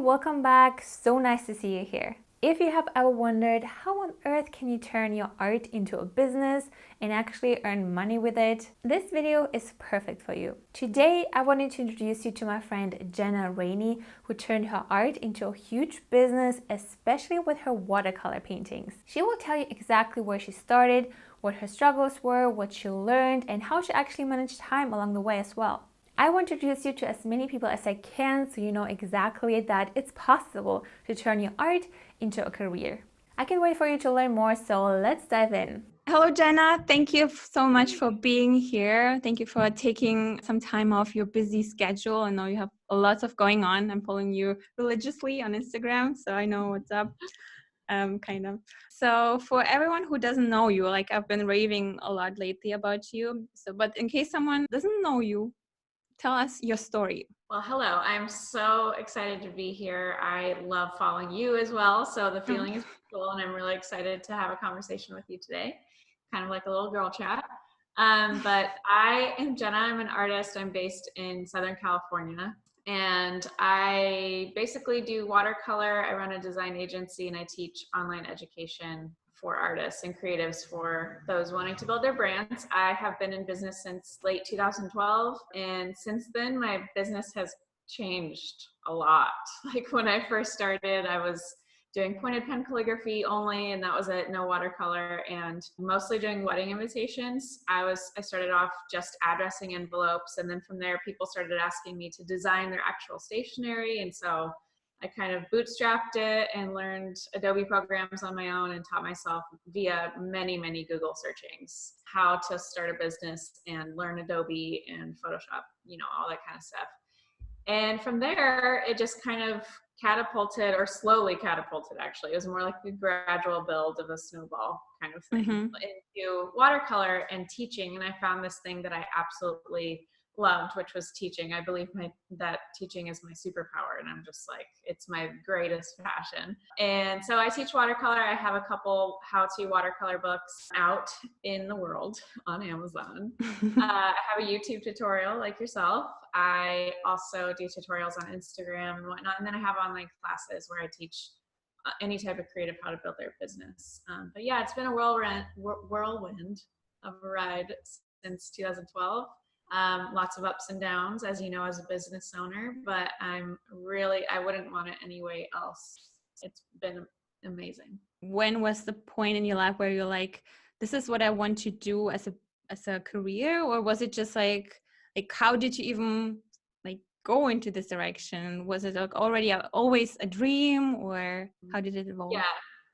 welcome back. So nice to see you here. If you have ever wondered how on earth can you turn your art into a business and actually earn money with it, this video is perfect for you. Today, I wanted to introduce you to my friend Jenna Rainey, who turned her art into a huge business, especially with her watercolor paintings. She will tell you exactly where she started, what her struggles were, what she learned, and how she actually managed time along the way as well. I want to introduce you to as many people as I can so you know exactly that it's possible to turn your art into a career. I can't wait for you to learn more, so let's dive in. Hello, Jenna. Thank you so much for being here. Thank you for taking some time off your busy schedule. I know you have a lot of going on. I'm following you religiously on Instagram, so I know what's up. Kind of. So for everyone who doesn't know you, like I've been raving a lot lately about you. But in case someone doesn't know you, tell us your story. Well, hello. I'm so excited to be here. I love following you as well. So the feeling is cool, and I'm really excited to have a conversation with you today, kind of like a little girl chat. But I am Jenna. I'm an artist. I'm based in Southern California, and I basically do watercolor. I run a design agency, and I teach online education for artists and creatives, for those wanting to build their brands. I have been in business since late 2012, and since then my business has changed a lot. Like when I first started, I was doing pointed pen calligraphy only, and that was it, no watercolor, and mostly doing wedding invitations. I started off just addressing envelopes, and then from there people started asking me to design their actual stationery, and so I kind of bootstrapped it and learned Adobe programs on my own and taught myself via many, many Google searchings how to start a business and learn Adobe and Photoshop, all that kind of stuff. And from there, it just kind of catapulted, or slowly catapulted actually. It was more like a gradual build of a snowball kind of thing, into watercolor and teaching. And I found this thing that I absolutely loved, which was teaching. I believe that teaching is my superpower, and I'm just like, it's my greatest passion. And so I teach watercolor. I have a couple how-to watercolor books out in the world on Amazon. I have a YouTube tutorial like yourself. I also do tutorials on Instagram and whatnot, and then I have online classes where I teach any type of creative how to build their business. But yeah, it's been a whirlwind of a ride since 2012. Lots of ups and downs, as you know, as a business owner, but I wouldn't want it any way else. It's been amazing. When was the point in your life where you're like, this is what I want to do as a career? Or was it just like how did you even like go into this direction? Was it like already always a dream, or how did it evolve? Yeah,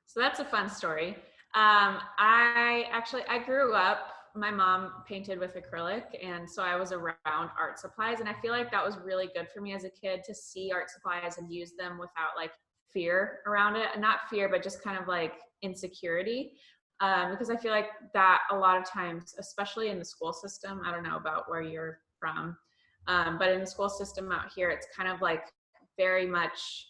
so that's a fun story. I grew up, my mom painted with acrylic, and so I was around art supplies, and I feel like that was really good for me as a kid to see art supplies and use them without like fear around it. And not fear, but just kind of like insecurity. Because I feel like that a lot of times, especially in the school system, I don't know about where you're from, but in the school system out here, it's kind of like very much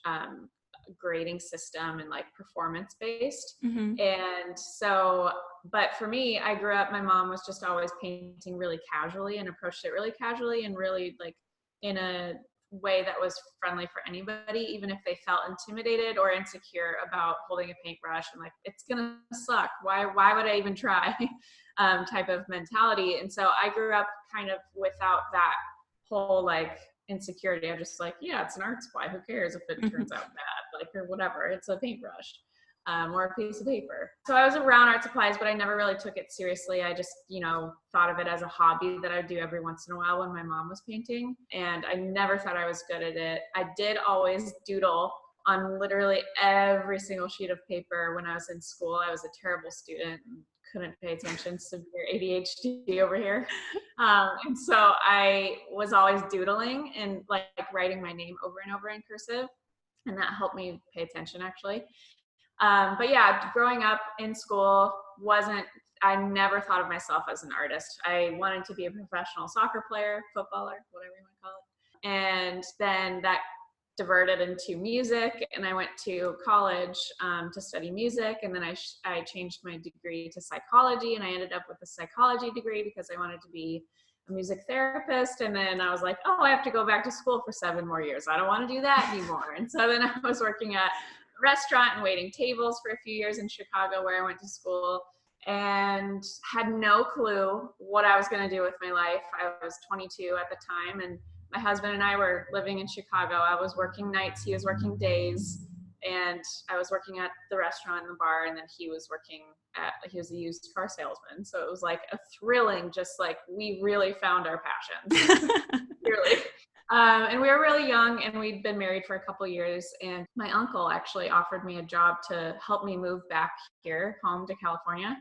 grading system and like performance based. And so, but for me, I grew up, my mom was just always painting really casually and approached it really casually and really like in a way that was friendly for anybody, even if they felt intimidated or insecure about holding a paintbrush and like, it's gonna suck, why would I even try, type of mentality. And so I grew up kind of without that whole like insecurity. I'm just like, yeah, it's an art supply, who cares if it turns out bad, like, or whatever, it's a paintbrush, or a piece of paper. So I was around art supplies, but I never really took it seriously. I just, thought of it as a hobby that I'd do every once in a while when my mom was painting, and I never thought I was good at it. I did always doodle on literally every single sheet of paper when I was in school. I was a terrible student and couldn't pay attention, severe ADHD over here. And so I was always doodling and like writing my name over and over in cursive, and that helped me pay attention actually. But yeah, growing up in school I never thought of myself as an artist. I wanted to be a professional soccer player, footballer, whatever you want to call it. And then that diverted into music, and I went to college to study music, and then I changed my degree to psychology, and I ended up with a psychology degree because I wanted to be a music therapist. And then I was like, oh, I have to go back to school for 7 more years. I don't want to do that anymore. And so then I was working at a restaurant and waiting tables for a few years in Chicago where I went to school, and had no clue what I was going to do with my life. I was 22 at the time, and my husband and I were living in Chicago. I was working nights, he was working days, and I was working at the restaurant and the bar, and then he was a used car salesman. So it was like a thrilling, just like we really found our passions. Really. And we were really young, and we'd been married for a couple of years, and my uncle actually offered me a job to help me move back here home to California.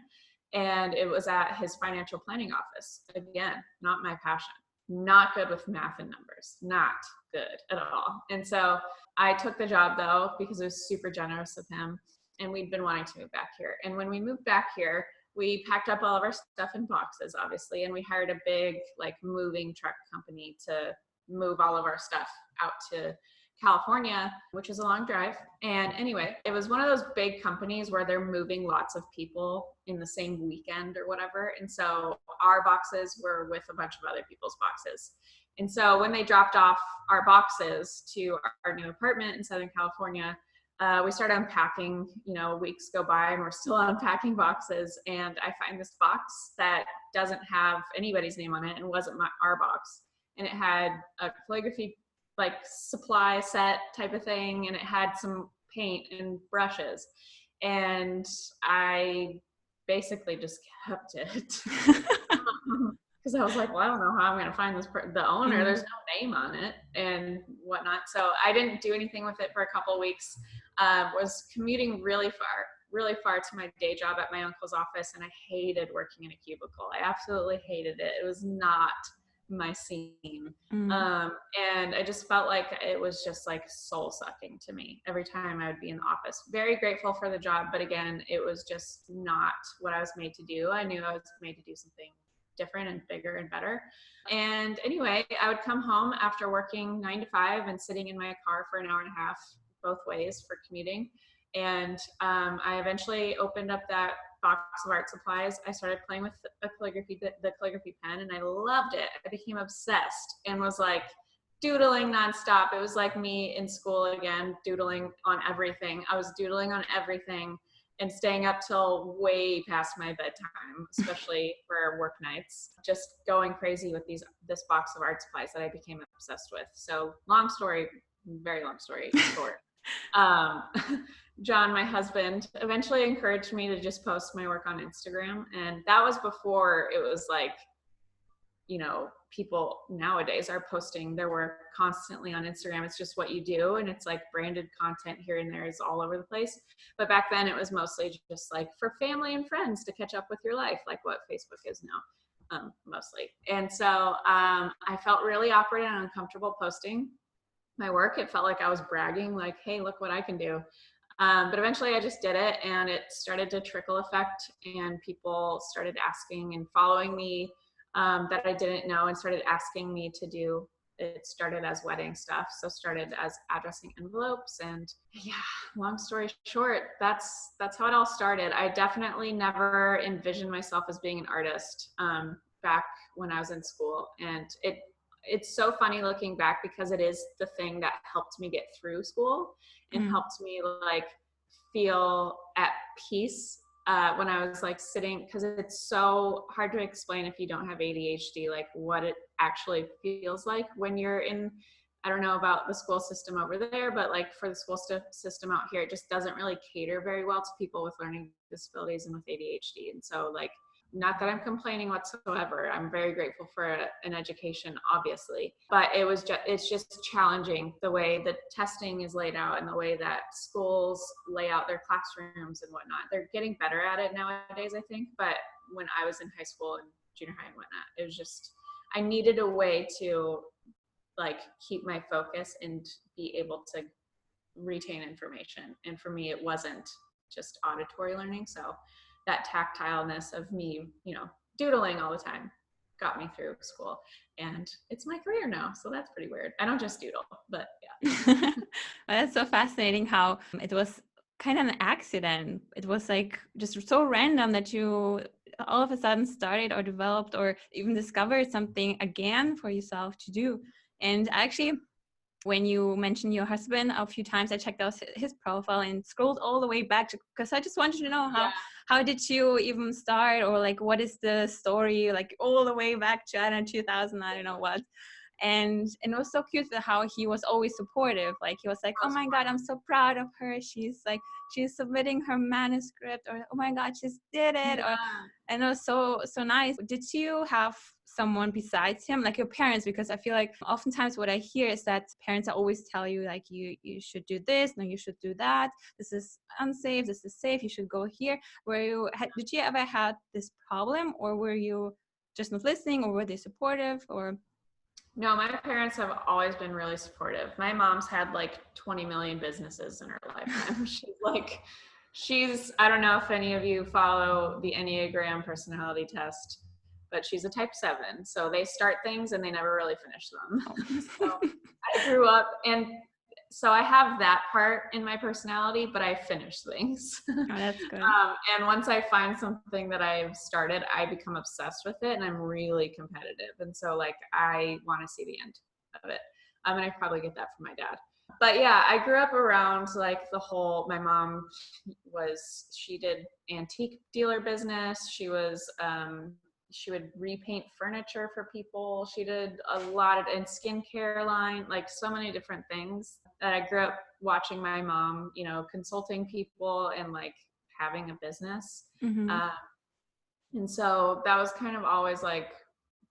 And it was at his financial planning office. Again, not my passion, not good with math and numbers, not good at all. And so I took the job though, because it was super generous of him, and we'd been wanting to move back here. And when we moved back here, we packed up all of our stuff in boxes, obviously, and we hired a big like moving truck company to move all of our stuff out to California, which is a long drive. And anyway, it was one of those big companies where they're moving lots of people in the same weekend or whatever. And so our boxes were with a bunch of other people's boxes. And so when they dropped off our boxes to our new apartment in Southern California, we started unpacking. Weeks go by and we're still unpacking boxes. And I find this box that doesn't have anybody's name on it and wasn't our box. And it had a calligraphy like supply set type of thing, and it had some paint and brushes, and I basically just kept it because I was like, well, I don't know how I'm going to find the owner. There's no name on it and whatnot. So I didn't do anything with it for a couple of weeks. Was commuting really far to my day job at my uncle's office, and I hated working in a cubicle. I absolutely hated it. It was not my scene. And I just felt like it was just like soul sucking to me every time I would be in the office. Very grateful for the job, but again, it was just not what I was made to do. I knew I was made to do something different and bigger and better. And anyway, I would come home after working 9 to 5 and sitting in my car for an hour and a half both ways for commuting. And I eventually opened up that box of art supplies. I started playing with the calligraphy pen, and I loved it. I became obsessed and was like doodling nonstop. It was like me in school again, doodling on everything. I was doodling on everything and staying up till way past my bedtime, especially for work nights, just going crazy with this box of art supplies that I became obsessed with. So very long story short. John, my husband, eventually encouraged me to just post my work on Instagram. And that was before it was like, people nowadays are posting their work constantly on Instagram. It's just what you do. And it's like branded content here and there is all over the place. But back then it was mostly just like for family and friends to catch up with your life, like what Facebook is now, mostly. And so I felt really awkward and uncomfortable posting my work. It felt like I was bragging, like, hey, look what I can do. But eventually I just did it, and it started to trickle effect, and people started asking and following me that I didn't know, and started asking me to do. It started as wedding stuff, so started as addressing envelopes, and yeah, long story short, that's how it all started. I definitely never envisioned myself as being an artist back when I was in school, and it's so funny looking back because it is the thing that helped me get through school and helped me like feel at peace when I was like sitting, because it's so hard to explain if you don't have ADHD, like what it actually feels like when you're in, I don't know about the school system over there, but like for the school system out here, it just doesn't really cater very well to people with learning disabilities and with ADHD. And so like, not that I'm complaining whatsoever. I'm very grateful for an education, obviously, but it's just challenging the way the testing is laid out and the way that schools lay out their classrooms and whatnot. They're getting better at it nowadays, I think. But when I was in high school and junior high and whatnot, it was just, I needed a way to like keep my focus and be able to retain information. And for me, it wasn't just auditory learning. So that tactileness of me, doodling all the time got me through school, and it's my career now. So that's pretty weird. I don't just doodle, but yeah. Well, that's so fascinating how it was kind of an accident. It was like just so random that you all of a sudden started or developed or even discovered something again for yourself to do. And actually, when you mentioned your husband a few times, I checked out his profile and scrolled all the way back because I just wanted to know how did you even start, or like what is the story, like all the way back to, I don't know, 2000, I don't know what. And it was so cute how he was always supportive. Like he was like, oh my God, I'm so proud of her. She's submitting her manuscript, or oh my God, she's did it. Yeah. And it was so nice. Did you have someone besides him, like your parents? Because I feel like oftentimes what I hear is that parents always tell you like you should do this, no, you should do that. This is unsafe. This is safe. You should go here. Did you ever had this problem, or were you just not listening, or were they supportive, or? No, my parents have always been really supportive. My mom's had like 20 million businesses in her lifetime. I don't know if any of you follow the Enneagram personality test, but she's a type 7. So they start things and they never really finish them. So I grew up, and so I have that part in my personality, but I finish things. Oh, that's good. And once I find something that I've started, I become obsessed with it, and I'm really competitive. And so like, I want to see the end of it. And I probably get that from my dad. But yeah, I grew up around like my mom she did antique dealer business. She would repaint furniture for people. She did a lot in skincare line, like so many different things that I grew up watching my mom, consulting people and like having a business. Mm-hmm. And so that was kind of always like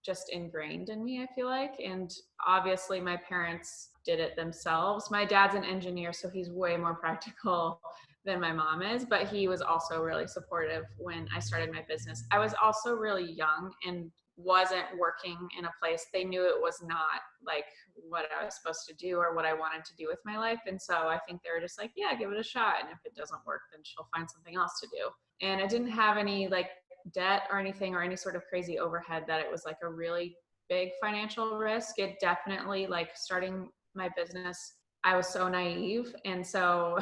just ingrained in me, I feel like. And obviously my parents did it themselves. My dad's an engineer, so he's way more practical than my mom is, but he was also really supportive when I started my business. I was also really young and wasn't working in a place. They knew it was not like what I was supposed to do or what I wanted to do with my life. And so I think they were just like, yeah, give it a shot. And if it doesn't work, then she'll find something else to do. And I didn't have any like debt or anything or any sort of crazy overhead that it was like a really big financial risk. It definitely, like, starting my business, I was so naive. And so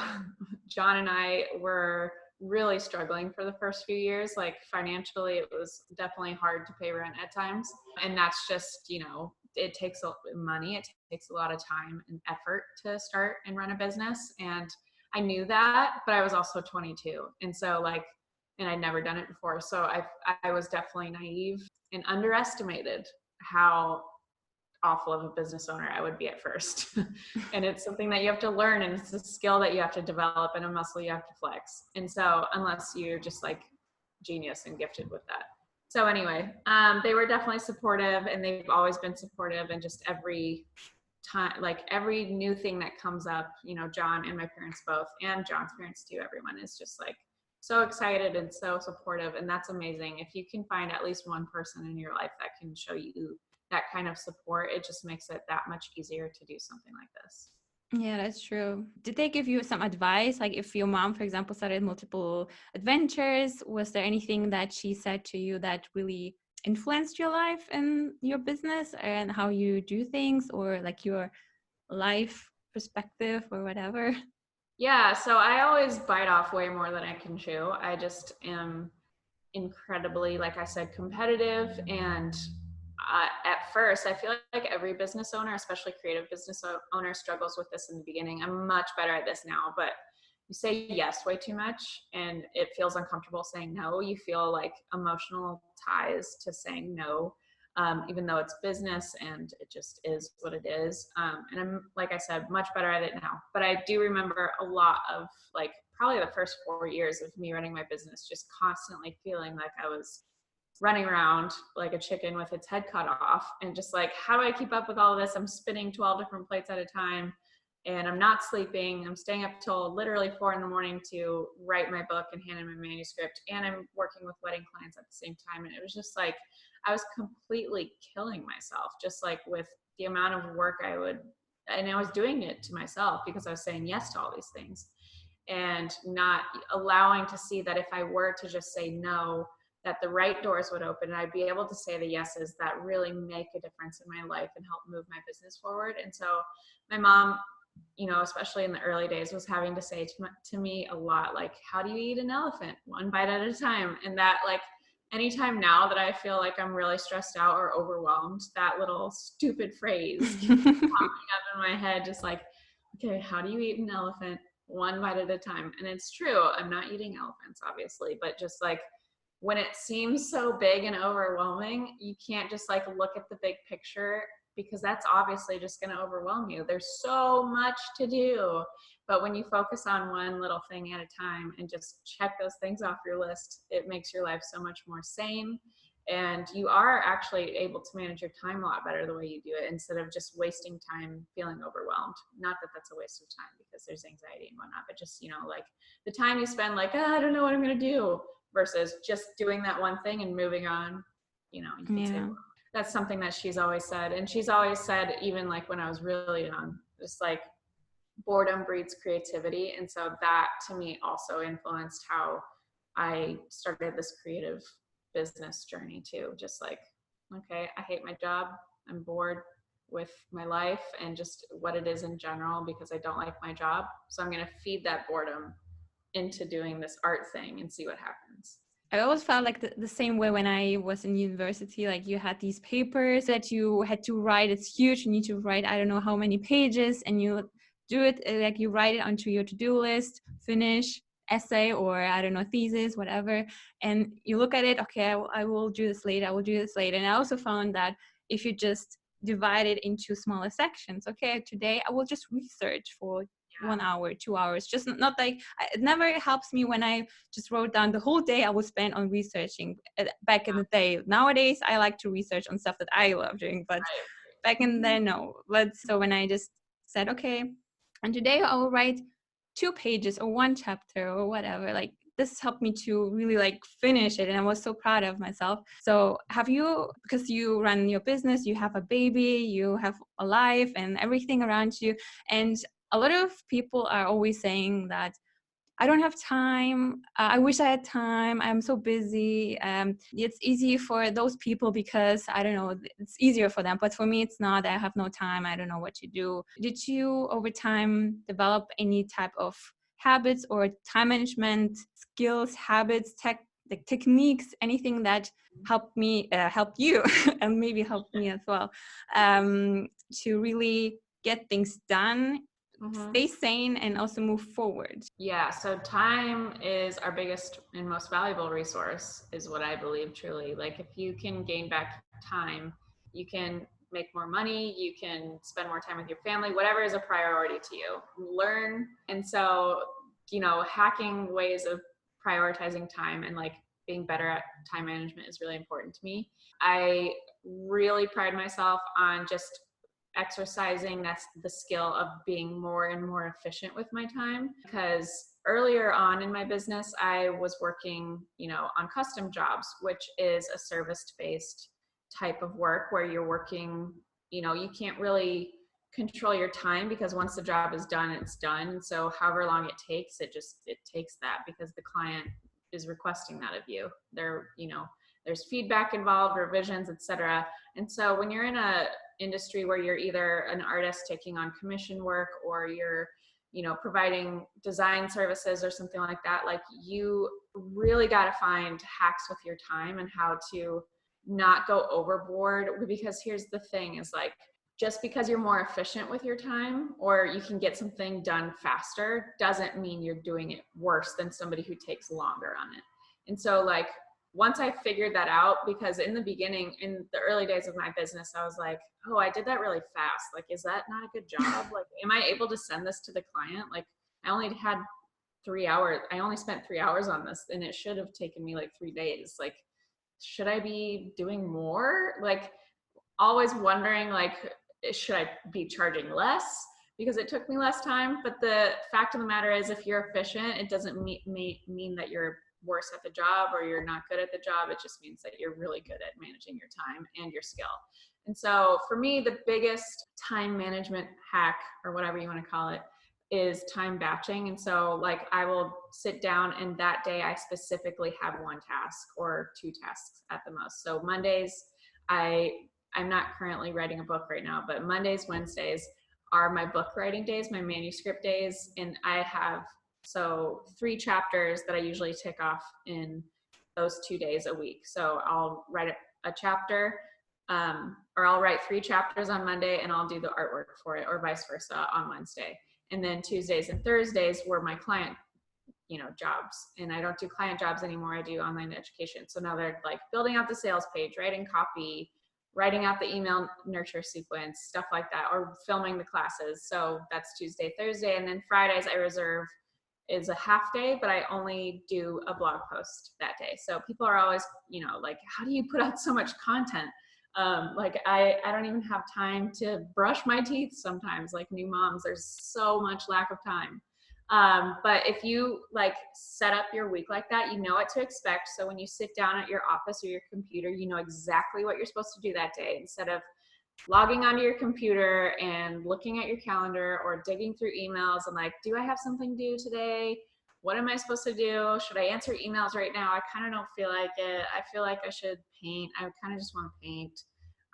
John and I were really struggling for the first few years. Like, financially, it was definitely hard to pay rent at times. And that's just, it takes money. It takes a lot of time and effort to start and run a business. And I knew that, but I was also 22. And so and I'd never done it before. So I was definitely naive and underestimated how awful of a business owner I would be at first. And it's something that you have to learn, and it's a skill that you have to develop and a muscle you have to flex. And so unless you're just like genius and gifted with that. So anyway, they were definitely supportive, and they've always been supportive. And just every time, like every new thing that comes up, John and my parents both, and John's parents too, everyone is just like so excited and so supportive. And that's amazing. If you can find at least one person in your life that can show you that kind of support, it just makes it that much easier to do something like this. Yeah, that's true. Did they give you some advice? Like if your mom, for example, started multiple adventures, was there anything that she said to you that really influenced your life and your business and how you do things, or like your life perspective or whatever? Yeah, so I always bite off way more than I can chew. I just am incredibly, like I said, competitive. And at first, I feel like every business owner, especially creative business owner, struggles with this in the beginning. I'm much better at this now, but you say yes way too much and it feels uncomfortable saying no. You feel like emotional ties to saying no, even though it's business and it just is what it is. And I'm, like I said, much better at it now. But I do remember a lot of like probably the first 4 years of me running my business, just constantly feeling like I was running around like a chicken with its head cut off, and just like, how do I keep up with all of this? I'm spinning 12 different plates at a time, and I'm not sleeping. I'm staying up till literally 4 a.m. to write my book and hand in my manuscript, and I'm working with wedding clients at the same time. And it was just like, I was completely killing myself, just like with the amount of work and I was doing it to myself because I was saying yes to all these things and not allowing to see that if I were to just say no, that the right doors would open and I'd be able to say the yeses that really make a difference in my life and help move my business forward. And so my mom, especially in the early days, was having to say to me a lot, like, how do you eat an elephant? One bite at a time. And that, like, anytime now that I feel like I'm really stressed out or overwhelmed, that little stupid phrase keeps popping up in my head, just like, okay, how do you eat an elephant? One bite at a time. And it's true, I'm not eating elephants, obviously, but just like when it seems so big and overwhelming, you can't just like look at the big picture, because that's obviously just going to overwhelm you. There's so much to do. But when you focus on one little thing at a time and just check those things off your list, it makes your life so much more sane. And you are actually able to manage your time a lot better the way you do it, instead of just wasting time feeling overwhelmed. Not that that's a waste of time, because there's anxiety and whatnot, but just, like the time you spend like, I don't know what I'm going to do, versus just doing that one thing and moving on, you can say, well, that's something that she's always said. And she's always said, even like when I was really young, just like boredom breeds creativity. And so that to me also influenced how I started this creative business journey too. Just like, okay, I hate my job. I'm bored with my life and just what it is in general, because I don't like my job. So I'm going to feed that boredom into doing this art thing and see what happens. I always felt like the same way when I was in university. Like you had these papers that you had to write. It's huge. You need to write, I don't know how many pages, and you do it like you write it onto your to-do list, finish essay, or I don't know, thesis, whatever. And you look at it, okay, I will do this later. I will do this later. And I also found that if you just divide it into smaller sections, okay, today I will just research for 1 hour, 2 hours, just not like, it never helps me when I just wrote down the whole day I will spend on researching back in the day. Nowadays, I like to research on stuff that I love doing, but back in the day, no. So when I just said, okay, and today I will write 2 pages or 1 chapter or whatever, like this helped me to really like finish it. And I was so proud of myself. So have you, because you run your business, you have a baby, you have a life and everything around you. And a lot of people are always saying that I don't have time. I wish I had time. I'm so busy. It's easy for those people because, I don't know, it's easier for them. But for me, it's not. I have no time. I don't know what to do. Did you, over time, develop any type of habits or time management skills, habits, techniques, anything that helped you, and maybe helped me as well, to really get things done, stay sane, and also move forward? Yeah, so time is our biggest and most valuable resource, is what I believe truly. Like if you can gain back time, you can make more money, you can spend more time with your family, whatever is a priority to you. Learn. And so, hacking ways of prioritizing time and like being better at time management is really important to me. I really pride myself on just exercising that's the skill of being more and more efficient with my time, because earlier on in my business I was working on custom jobs, which is a service-based type of work where you're working, you can't really control your time, because once the job is done, it's done. So however long it takes, it takes that, because the client is requesting that of you. There's feedback involved, revisions, etc. And so when you're in a industry where you're either an artist taking on commission work, or you're providing design services or something like that, like you really got to find hacks with your time and how to not go overboard. Because here's the thing, is like, just because you're more efficient with your time or you can get something done faster doesn't mean you're doing it worse than somebody who takes longer on it. And so like, once I figured that out, because in the beginning, in the early days of my business, I was like, oh, I did that really fast. Like, is that not a good job? Like, am I able to send this to the client? Like, I only had 3 hours. I only spent 3 hours on this, and it should have taken me like 3 days. Like, should I be doing more? Like, always wondering, like, should I be charging less because it took me less time? But the fact of the matter is, if you're efficient, it doesn't mean that you're worse at the job or you're not good at the job. It just means that you're really good at managing your time and your skill. And so for me, the biggest time management hack, or whatever you want to call it, is time batching. And so like, I will sit down and that day I specifically have 1 task or 2 tasks at the most. So Mondays, I'm not currently writing a book right now, but Mondays, Wednesdays are my book writing days, my manuscript days. And I have 3 chapters that I usually tick off in those 2 days a week. So I'll write a chapter, or I'll write 3 chapters on Monday and I'll do the artwork for it, or vice versa on Wednesday. And then Tuesdays and Thursdays were my client, jobs. And I don't do client jobs anymore. I do online education. So now they're like building out the sales page, writing copy, writing out the email nurture sequence, stuff like that, or filming the classes. So that's Tuesday, Thursday. And then Fridays I reserve is a half day, but I only do a blog post that day. So people are always, like, how do you put out so much content? Like I don't even have time to brush my teeth sometimes, like new moms, there's so much lack of time. But if you like set up your week like that, you know what to expect. So when you sit down at your office or your computer, you know exactly what you're supposed to do that day, instead of logging onto your computer and looking at your calendar or digging through emails and like, do I have something due today? What am I supposed to do? Should I answer emails right now? I kind of don't feel like it. I feel like I should paint. I kind of just want to paint.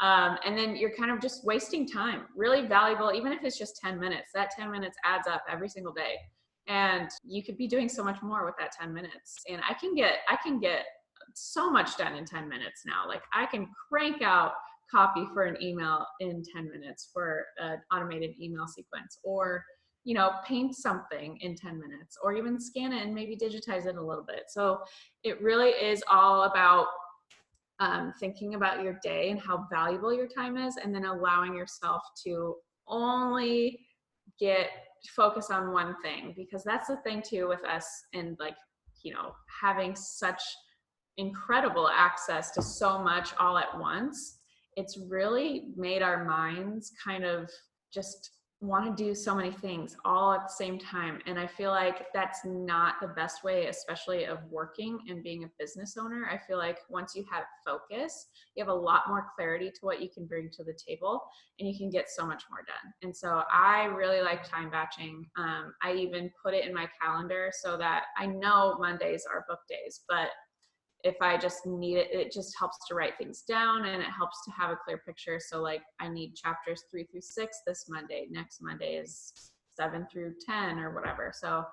And then you're kind of just wasting time, really valuable, even if it's just 10 minutes, that 10 minutes adds up every single day. And you could be doing so much more with that 10 minutes. And I can get so much done in 10 minutes now. Like I can crank out copy for an email in 10 minutes for an automated email sequence, or paint something in 10 minutes, or even scan it and maybe digitize it a little bit. So it really is all about thinking about your day and how valuable your time is, and then allowing yourself to only focus on one thing, because that's the thing too with us, and like having such incredible access to so much all at once. It's really made our minds kind of just want to do so many things all at the same time. And I feel like that's not the best way, especially of working and being a business owner. I feel like once you have focus, you have a lot more clarity to what you can bring to the table, and you can get so much more done. And so I really like time batching. I even put it in my calendar so that I know Mondays are book days, but if I just need it, it just helps to write things down, and it helps to have a clear picture. So like I need chapters 3 through 6 this Monday. Next Monday is 7 through 10 or whatever. So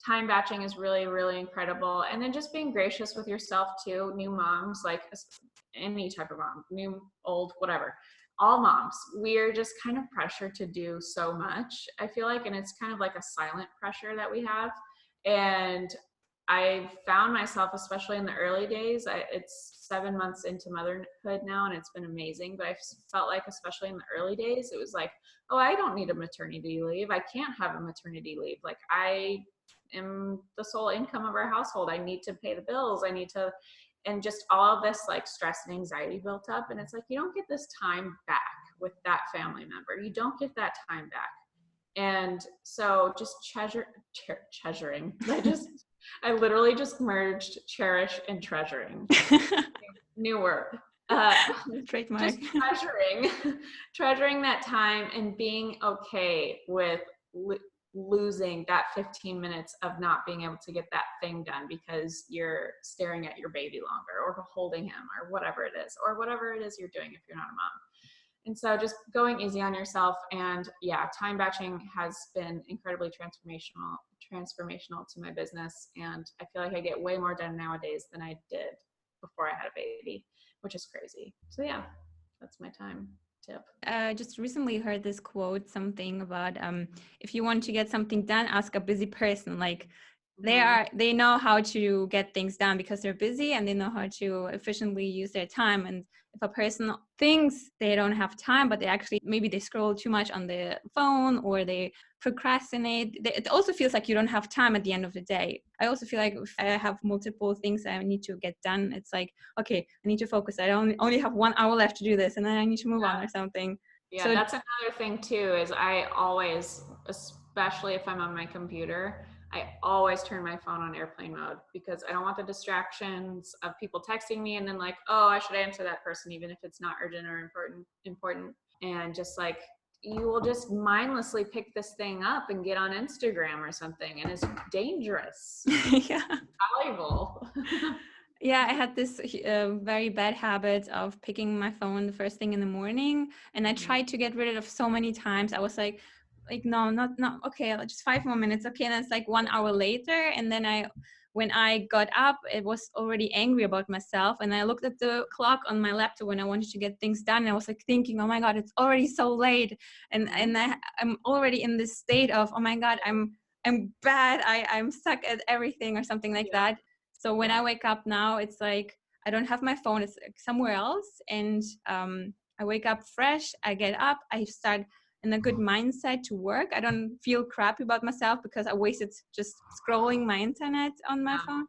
time batching is really, really incredible. And then just being gracious with yourself too. New moms, like any type of mom, new, old, whatever, all moms, we're just kind of pressured to do so much, I feel like. And it's kind of like a silent pressure that we have. And I found myself, especially in the early days, it's 7 months into motherhood now, and it's been amazing. But I felt like, especially in the early days, it was like, oh, I don't need a maternity leave. I can't have a maternity leave. Like I am the sole income of our household. I need to pay the bills. And just all of this like stress and anxiety built up. And it's like, you don't get this time back with that family member. You don't get that time back. And so just treasuring. I literally just merged cherish and treasuring. New word. Trademark. Just treasuring that time, and being okay with losing that 15 minutes of not being able to get that thing done because you're staring at your baby longer, or holding him, or whatever it is you're doing if you're not a mom. And so just going easy on yourself. And yeah, time batching has been incredibly transformational to my business. And I feel like I get way more done nowadays than I did before I had a baby, which is crazy. So yeah, that's my time tip. Just recently heard this quote, something about if you want to get something done, ask a busy person. Like they know how to get things done because they're busy, and they know how to efficiently use their time. And if a person thinks they don't have time, but maybe they scroll too much on the phone, or they procrastinate, it also feels like you don't have time at the end of the day. I also feel like if I have multiple things I need to get done, it's like, okay, I need to focus. I only have 1 hour left to do this, and then I need to move on or something. Yeah, so that's another thing too, is I always, especially if I'm on my computer, I always turn my phone on airplane mode, because I don't want the distractions of people texting me and then like, oh, I should answer that person even if it's not urgent or important. And just like, you will just mindlessly pick this thing up and get on Instagram or something, and it's dangerous. Yeah. Valuable. Yeah, I had this very bad habit of picking my phone the first thing in the morning, and I tried to get rid of so many times. I was like no, not okay, just 5 more minutes. Okay, and it's like 1 hour later, and then I when I got up, it was already angry about myself. And I looked at the clock on my laptop when I wanted to get things done. And I was like thinking, oh my God, it's already so late. And I'm already in this state of, oh my God, I'm bad. I'm stuck at everything or something like that. So when I wake up now, it's like, I don't have my phone, it's like somewhere else. And I wake up fresh, I get up, I start in a good mindset to work. I don't feel crappy about myself because I wasted just scrolling my internet on my phone.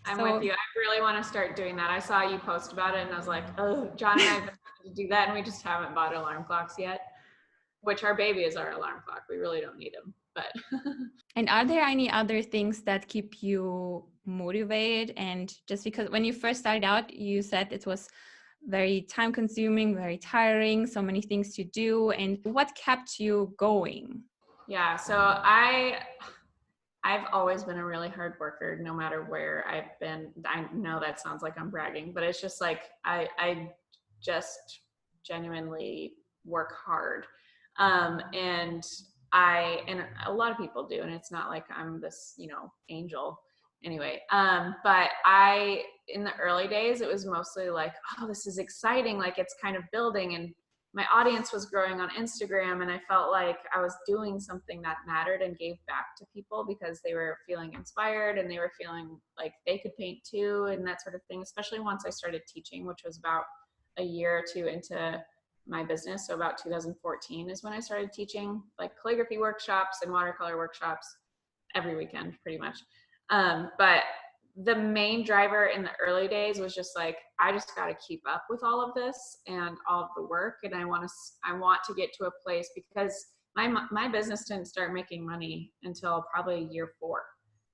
I'm with you. I really want to start doing that. I saw you post about it and I was like, oh, John and I have been trying to do that and we just haven't bought alarm clocks yet, which our baby is our alarm clock. We really don't need them, but. And are there any other things that keep you motivated? And just because when you first started out, you said it was very time consuming, very tiring, so many things to do. And what kept you going? Yeah, so I've always been a really hard worker, no matter where I've been. I know that sounds like I'm bragging, but it's just like I just genuinely work hard. And a lot of people do, and it's not like I'm this, angel anyway. But in the early days, it was mostly like, oh, this is exciting. Like it's kind of building, and my audience was growing on Instagram, and I felt like I was doing something that mattered and gave back to people because they were feeling inspired and they were feeling like they could paint too and that sort of thing, especially once I started teaching, which was about a year or two into my business. So about 2014 is when I started teaching like calligraphy workshops and watercolor workshops every weekend pretty much. But the main driver in the early days was just like, I just got to keep up with all of this and all of the work. And I want to get to a place, because my business didn't start making money until probably year 4.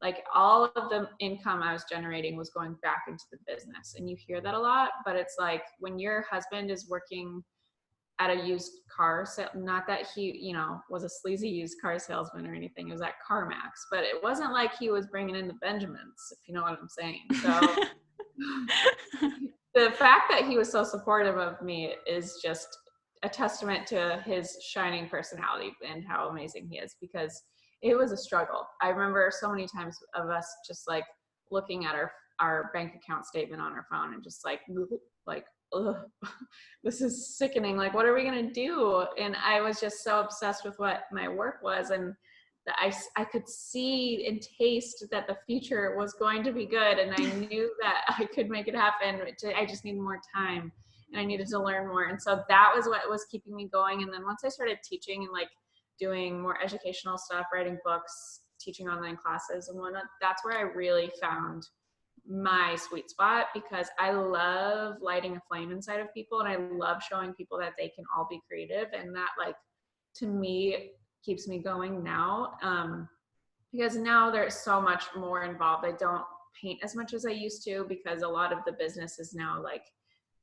Like all of the income I was generating was going back into the business. And you hear that a lot, but it's like when your husband is working at a used car sale, not that he, was a sleazy used car salesman or anything. It was at CarMax, but it wasn't like he was bringing in the Benjamins, if you know what I'm saying. So the fact that he was so supportive of me is just a testament to his shining personality and how amazing he is, because it was a struggle. I remember so many times of us just like looking at our bank account statement on our phone and just like, ugh, this is sickening. Like, what are we going to do? And I was just so obsessed with what my work was. And I could see and taste that the future was going to be good. And I knew that I could make it happen. I just needed more time and I needed to learn more. And so that was what was keeping me going. And then once I started teaching and like doing more educational stuff, writing books, teaching online classes and whatnot, that's where I really found my sweet spot, because I love lighting a flame inside of people and I love showing people that they can all be creative, and that like to me keeps me going now, because now there's so much more involved. I don't paint as much as I used to because a lot of the business is now like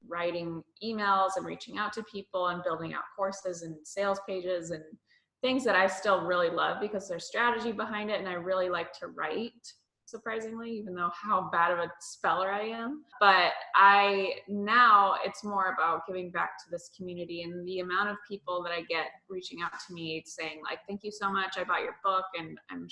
writing emails and reaching out to people and building out courses and sales pages and things that I still really love because there's strategy behind it, and I really like to write, surprisingly, even though how bad of a speller I am. But now it's more about giving back to this community, and the amount of people that I get reaching out to me saying like, thank you so much, I bought your book and I'm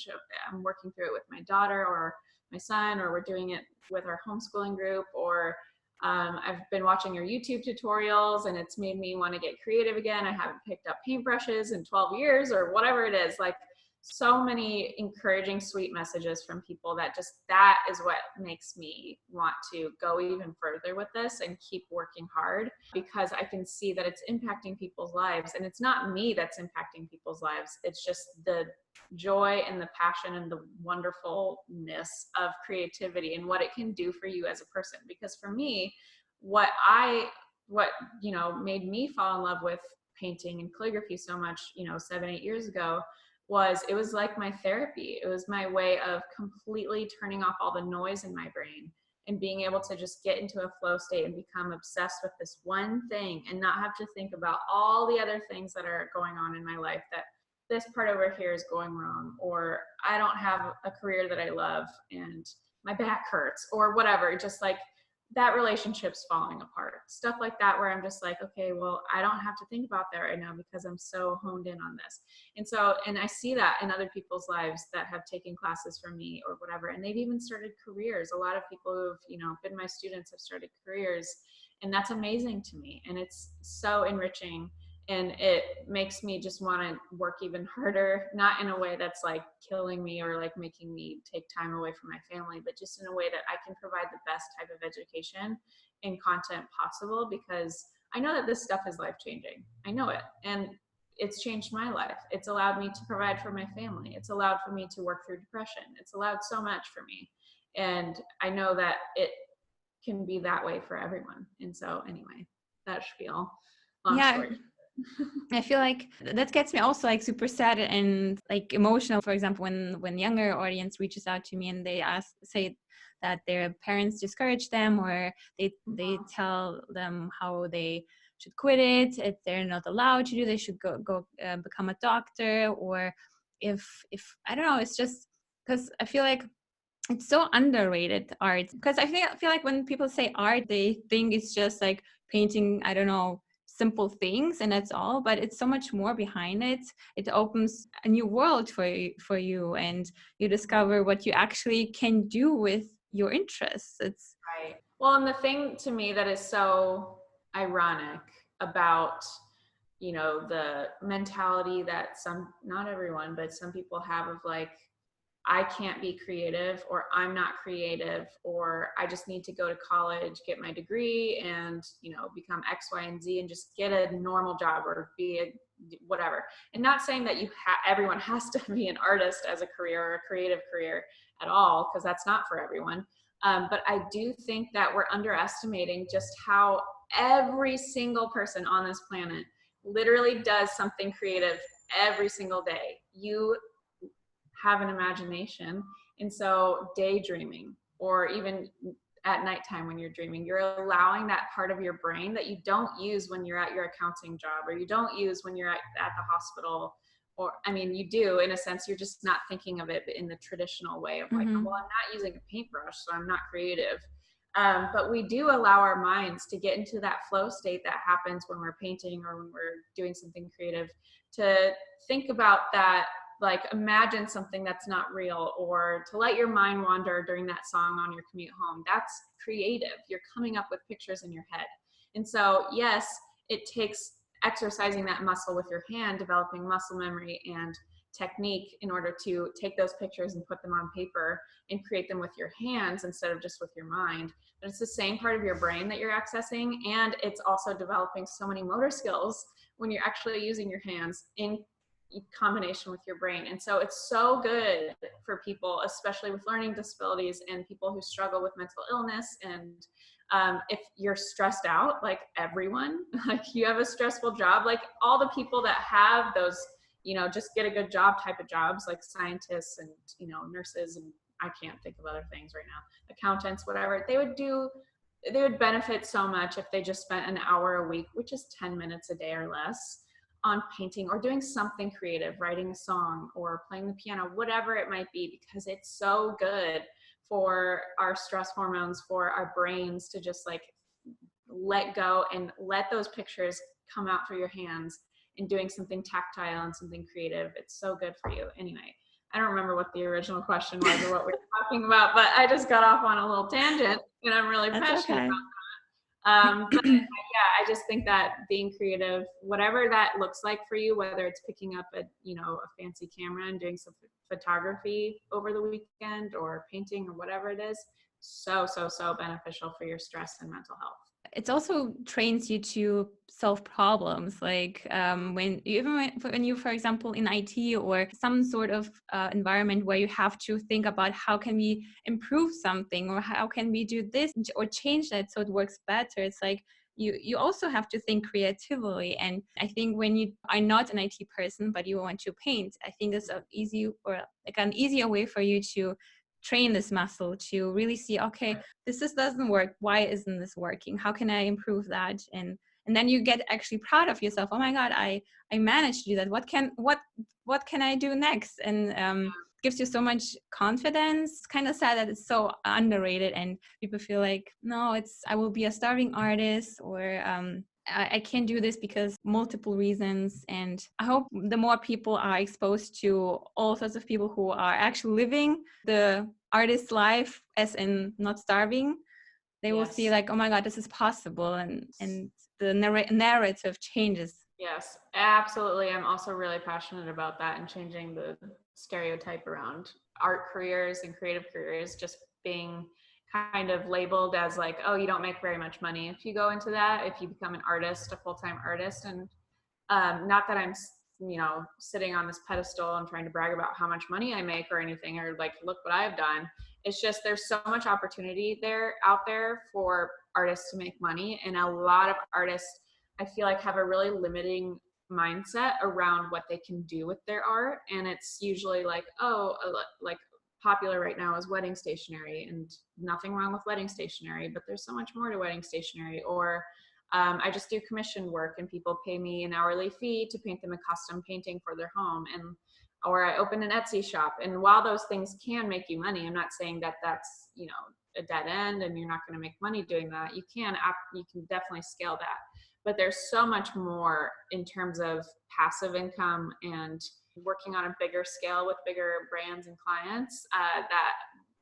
working through it with my daughter or my son, or we're doing it with our homeschooling group, or I've been watching your YouTube tutorials and it's made me want to get creative again. I haven't picked up paintbrushes in 12 years or whatever it is. Like, so many encouraging, sweet messages from people that is what makes me want to go even further with this and keep working hard, because I can see that it's impacting people's lives. And it's not me that's impacting people's lives. It's just the joy and the passion and the wonderfulness of creativity and what it can do for you as a person. Because for me, what made me fall in love with painting and calligraphy so much, 7-8 years ago, it was like my therapy. It was my way of completely turning off all the noise in my brain and being able to just get into a flow state and become obsessed with this one thing and not have to think about all the other things that are going on in my life, that this part over here is going wrong, or I don't have a career that I love and my back hurts or whatever. Just like that relationship's falling apart. Stuff like that where I'm just like, okay, well, I don't have to think about that right now because I'm so honed in on this. And I see that in other people's lives that have taken classes from me or whatever, and they've even started careers. A lot of people who've, been my students have started careers, and that's amazing to me. And it's so enriching. And it makes me just want to work even harder, not in a way that's like killing me or like making me take time away from my family, but just in a way that I can provide the best type of education and content possible, because I know that this stuff is life-changing. I know it. And it's changed my life. It's allowed me to provide for my family. It's allowed for me to work through depression. It's allowed so much for me. And I know that it can be that way for everyone. And so anyway, that spiel, long story. I feel like that gets me also like super sad and like emotional. For example, when younger audience reaches out to me and they say that their parents discourage them, or they tell them how they should quit it, if they're not allowed to do, they should go become a doctor, or if I don't know, it's just because I feel like it's so underrated, art. Because I feel like when people say art, they think it's just like painting, I don't know, simple things and that's all, but it's so much more behind it. It opens a new world for you, and you discover what you actually can do with your interests. It's right. Well, and the thing to me that is so ironic about the mentality that not everyone, but some people have of like, I can't be creative, or I'm not creative, or I just need to go to college, get my degree, and become X, Y, and Z, and just get a normal job or be a whatever. And not saying that everyone has to be an artist as a career or a creative career at all, because that's not for everyone. But I do think that we're underestimating just how every single person on this planet literally does something creative every single day. You have an imagination. And so daydreaming, or even at nighttime when you're dreaming, you're allowing that part of your brain that you don't use when you're at your accounting job, or you don't use when you're at the hospital. Or, I mean, you do in a sense, you're just not thinking of it in the traditional way of like, well, I'm not using a paintbrush, so I'm not creative. But we do allow our minds to get into that flow state that happens when we're painting or when we're doing something creative, to think about that, like imagine something that's not real, or to let your mind wander during that song on your commute home. That's creative. You're coming up with pictures in your head. And so, yes, it takes exercising that muscle with your hand, developing muscle memory and technique in order to take those pictures and put them on paper and create them with your hands instead of just with your mind. But it's the same part of your brain that you're accessing, and it's also developing so many motor skills when you're actually using your hands in combination with your brain. And so it's so good for people, especially with learning disabilities and people who struggle with mental illness. And if you're stressed out, like everyone, like you have a stressful job, like all the people that have those, just get a good job type of jobs, like scientists and, nurses, and I can't think of other things right now, accountants, whatever, they would benefit so much if they just spent an hour a week, which is 10 minutes a day or less, on painting or doing something creative, writing a song or playing the piano, whatever it might be, because it's so good for our stress hormones, for our brains to just like let go and let those pictures come out through your hands, and doing something tactile and something creative. It's so good for you. Anyway, I don't remember what the original question was or what we were talking about, but I just got off on a little tangent, and I'm really passionate about that. But yeah, I just think that being creative, whatever that looks like for you, whether it's picking up a fancy camera and doing some photography over the weekend, or painting, or whatever it is, so beneficial for your stress and mental health. It also trains you to solve problems, like when you, for example, in IT or some sort of environment where you have to think about how can we improve something, or how can we do this or change that so it works better. It's like you also have to think creatively. And I think when you are not an IT person but you want to paint, I think it's an easier way for you to train this muscle, to really see, okay, this just doesn't work. Why isn't this working? How can I improve that? And then you get actually proud of yourself. Oh my God, I managed to do that. What can I do next? And gives you so much confidence. It's kind of sad that it's so underrated and people feel like, no, I will be a starving artist, or I can't do this because multiple reasons. And I hope the more people are exposed to all sorts of people who are actually living the artist life, as in not starving, they will see like, oh my God, this is possible. And the narrative changes. Yes, absolutely. I'm also really passionate about that and changing the stereotype around art careers and creative careers just being kind of labeled as like, oh, you don't make very much money if you go into that, if you become an artist, a full-time artist. And not that I'm, sitting on this pedestal and trying to brag about how much money I make or anything, or like, look what I've done. It's just, there's so much opportunity out there for artists to make money. And a lot of artists, I feel like, have a really limiting mindset around what they can do with their art. And it's usually like, oh, like popular right now is wedding stationery, and nothing wrong with wedding stationery, but there's so much more to wedding stationery. Or I just do commission work and people pay me an hourly fee to paint them a custom painting for their home. Or I open an Etsy shop. And while those things can make you money, I'm not saying that that's, a dead end and you're not going to make money doing that. You can definitely scale that. But there's so much more in terms of passive income and working on a bigger scale with bigger brands and clients that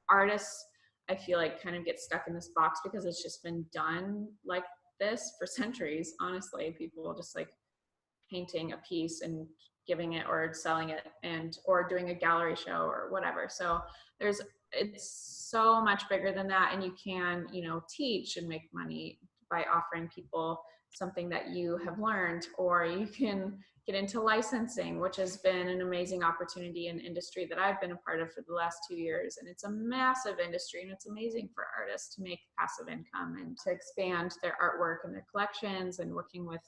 artists, I feel like, kind of get stuck in this box because it's just been done like this for centuries. Honestly, people just like painting a piece and giving it or selling it or doing a gallery show or whatever. So it's so much bigger than that. And you can, teach and make money by offering people something that you have learned, or you can get into licensing, which has been an amazing opportunity in industry that I've been a part of for the last 2 years. And it's a massive industry, and it's amazing for artists to make passive income and to expand their artwork and their collections, and working with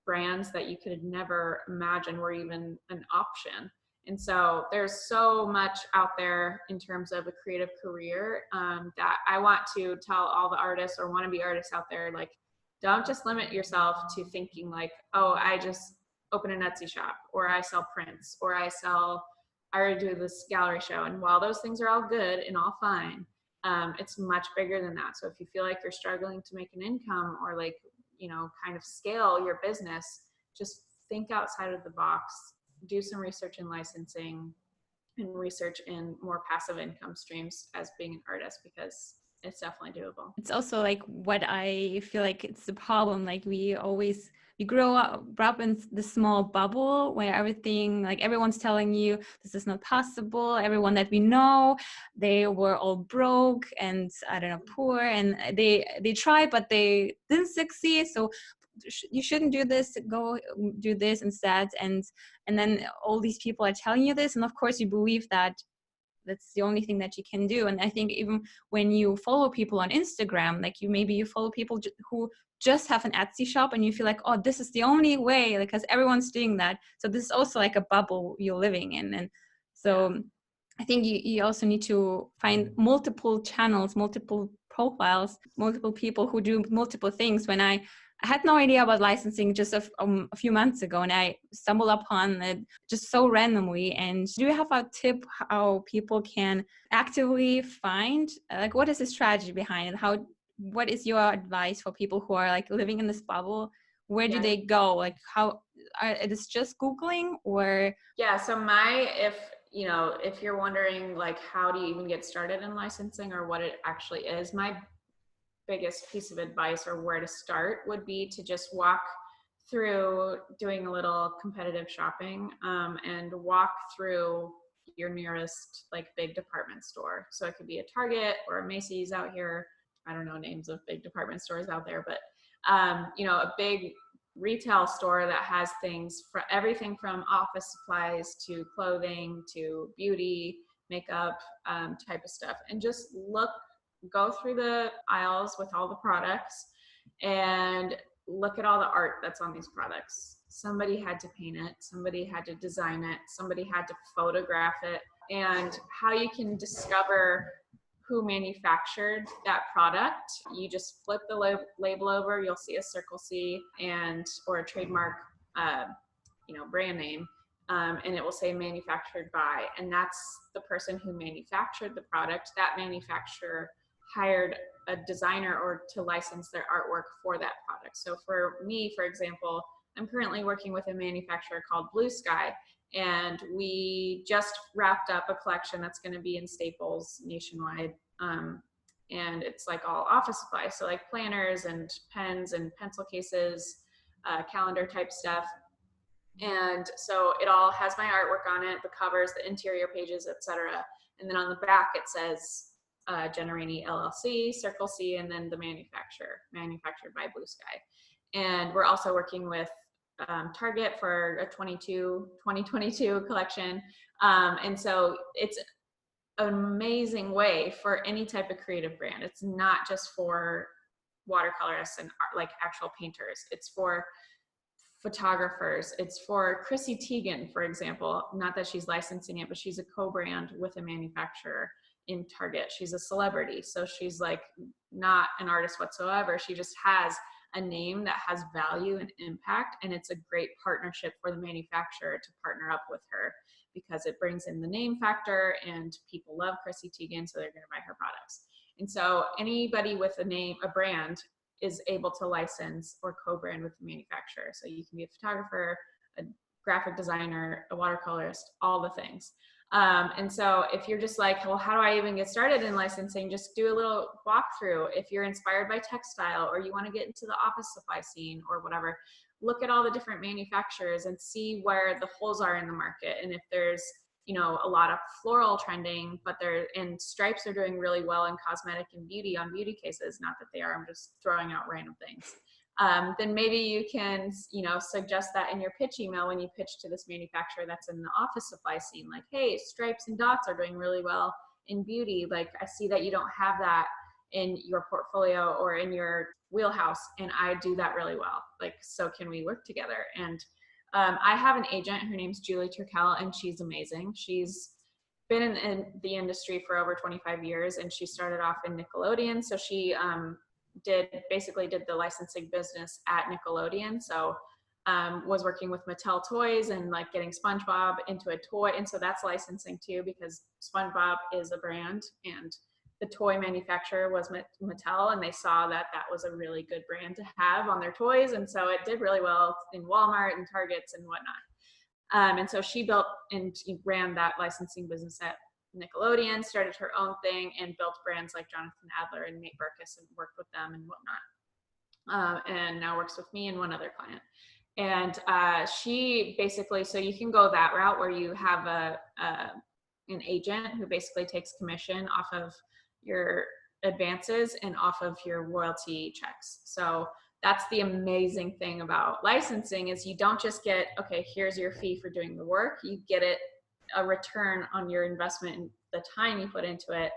brands that you could never imagine were even an option. And so there's so much out there in terms of a creative career that I want to tell all the artists or wannabe artists out there, like, don't just limit yourself to thinking like, oh, I just open an Etsy shop, or I sell prints, or I already do this gallery show. And while those things are all good and all fine, it's much bigger than that. So if you feel like you're struggling to make an income or like, kind of scale your business, just think outside of the box, do some research in licensing and research in more passive income streams as being an artist, because it's definitely doable. It's also like what I feel like it's the problem. Like we grow up in the small bubble where everything, like everyone's telling you this is not possible. Everyone that we know, they were all broke and I don't know, poor, and they tried but they didn't succeed. So you shouldn't do this, go do this instead. And then all these people are telling you this, and of course you believe that that's the only thing that you can do. And I think even when you follow people on Instagram, like you follow people who just have an Etsy shop, and you feel like, oh, this is the only way, because everyone's doing that. So this is also like a bubble you're living in. And so I think you also need to find multiple channels, multiple profiles, multiple people who do multiple things. When I had no idea about licensing just a few months ago, and I stumbled upon it just so randomly. And do you have a tip how people can actively find, like, what is the strategy behind it? What is your advice for people who are like living in this bubble? Where do they go? Like, it is just Googling, or? Yeah, so if you're wondering like, how do you even get started in licensing or what it actually is, my biggest piece of advice or where to start would be to just walk through doing a little competitive shopping and walk through your nearest like big department store. So it could be a Target or a Macy's out here. I don't know names of big department stores out there, but a big retail store that has things for everything from office supplies to clothing to beauty, makeup type of stuff, and just go through the aisles with all the products and look at all the art that's on these products. Somebody had to paint it, somebody had to design it, somebody had to photograph it. And how you can discover who manufactured that product, you just flip the label over, you'll see a Circle C or a trademark brand name, and it will say manufactured by, and that's the person who manufactured the product. That manufacturer hired a designer or to license their artwork for that product. So for me, for example, I'm currently working with a manufacturer called Blue Sky, and we just wrapped up a collection that's going to be in Staples nationwide. And it's like all office supplies, so like planners and pens and pencil cases, calendar type stuff. And so it all has my artwork on it, the covers, the interior pages, etc. And then on the back it says Jenna Rainey LLC, Circle C, and then the manufacturer, manufactured by Blue Sky. And we're also working with Target for a 2022 collection. And so it's an amazing way for any type of creative brand. It's not just for watercolorists and like actual painters. It's for photographers. It's for Chrissy Teigen, for example. Not that she's licensing it, but she's a co-brand with a manufacturer in Target. She's a celebrity, so she's like not an artist whatsoever. She just has a name that has value and impact, and it's a great partnership for the manufacturer to partner up with her because it brings in the name factor, and people love Chrissy Teigen, so they're going to buy her products. And so anybody with a name, a brand, is able to license or co-brand with the manufacturer. So you can be a photographer, a graphic designer, a watercolorist, all the things. And so if you're just like, well, how do I even get started in licensing? Just do a little walkthrough. If you're inspired by textile or you want to get into the office supply scene or whatever, look at all the different manufacturers and see where the holes are in the market. And if there's, you know, a lot of floral trending, but and stripes are doing really well in cosmetic and beauty on beauty cases. Not that they are, I'm just throwing out random things. Then maybe you can, you know, suggest that in your pitch email when you pitch to this manufacturer that's in the office supply scene, like, hey, stripes and dots are doing really well in beauty. Like, I see that you don't have that in your portfolio or in your wheelhouse, and I do that really well. Like, so can we work together? And I have an agent, her name's Julie Turkel, and she's amazing. She's been in the industry for over 25 years, and she started off in Nickelodeon. So she did the licensing business at Nickelodeon. So was working with Mattel toys and like getting SpongeBob into a toy. And so that's licensing too, because SpongeBob is a brand and the toy manufacturer was Mattel, and they saw that that was a really good brand to have on their toys. And so it did really well in Walmart and Targets and whatnot. And so she built and ran that licensing business at Nickelodeon, started her own thing, and built brands like Jonathan Adler and Nate Berkus and worked with them and whatnot. And now works with me and one other client. And she basically, so you can go that route where you have an agent who basically takes commission off of your advances and off of your royalty checks. So that's the amazing thing about licensing is you don't just get, okay, here's your fee for doing the work. You get a return on your investment and the time you put into it,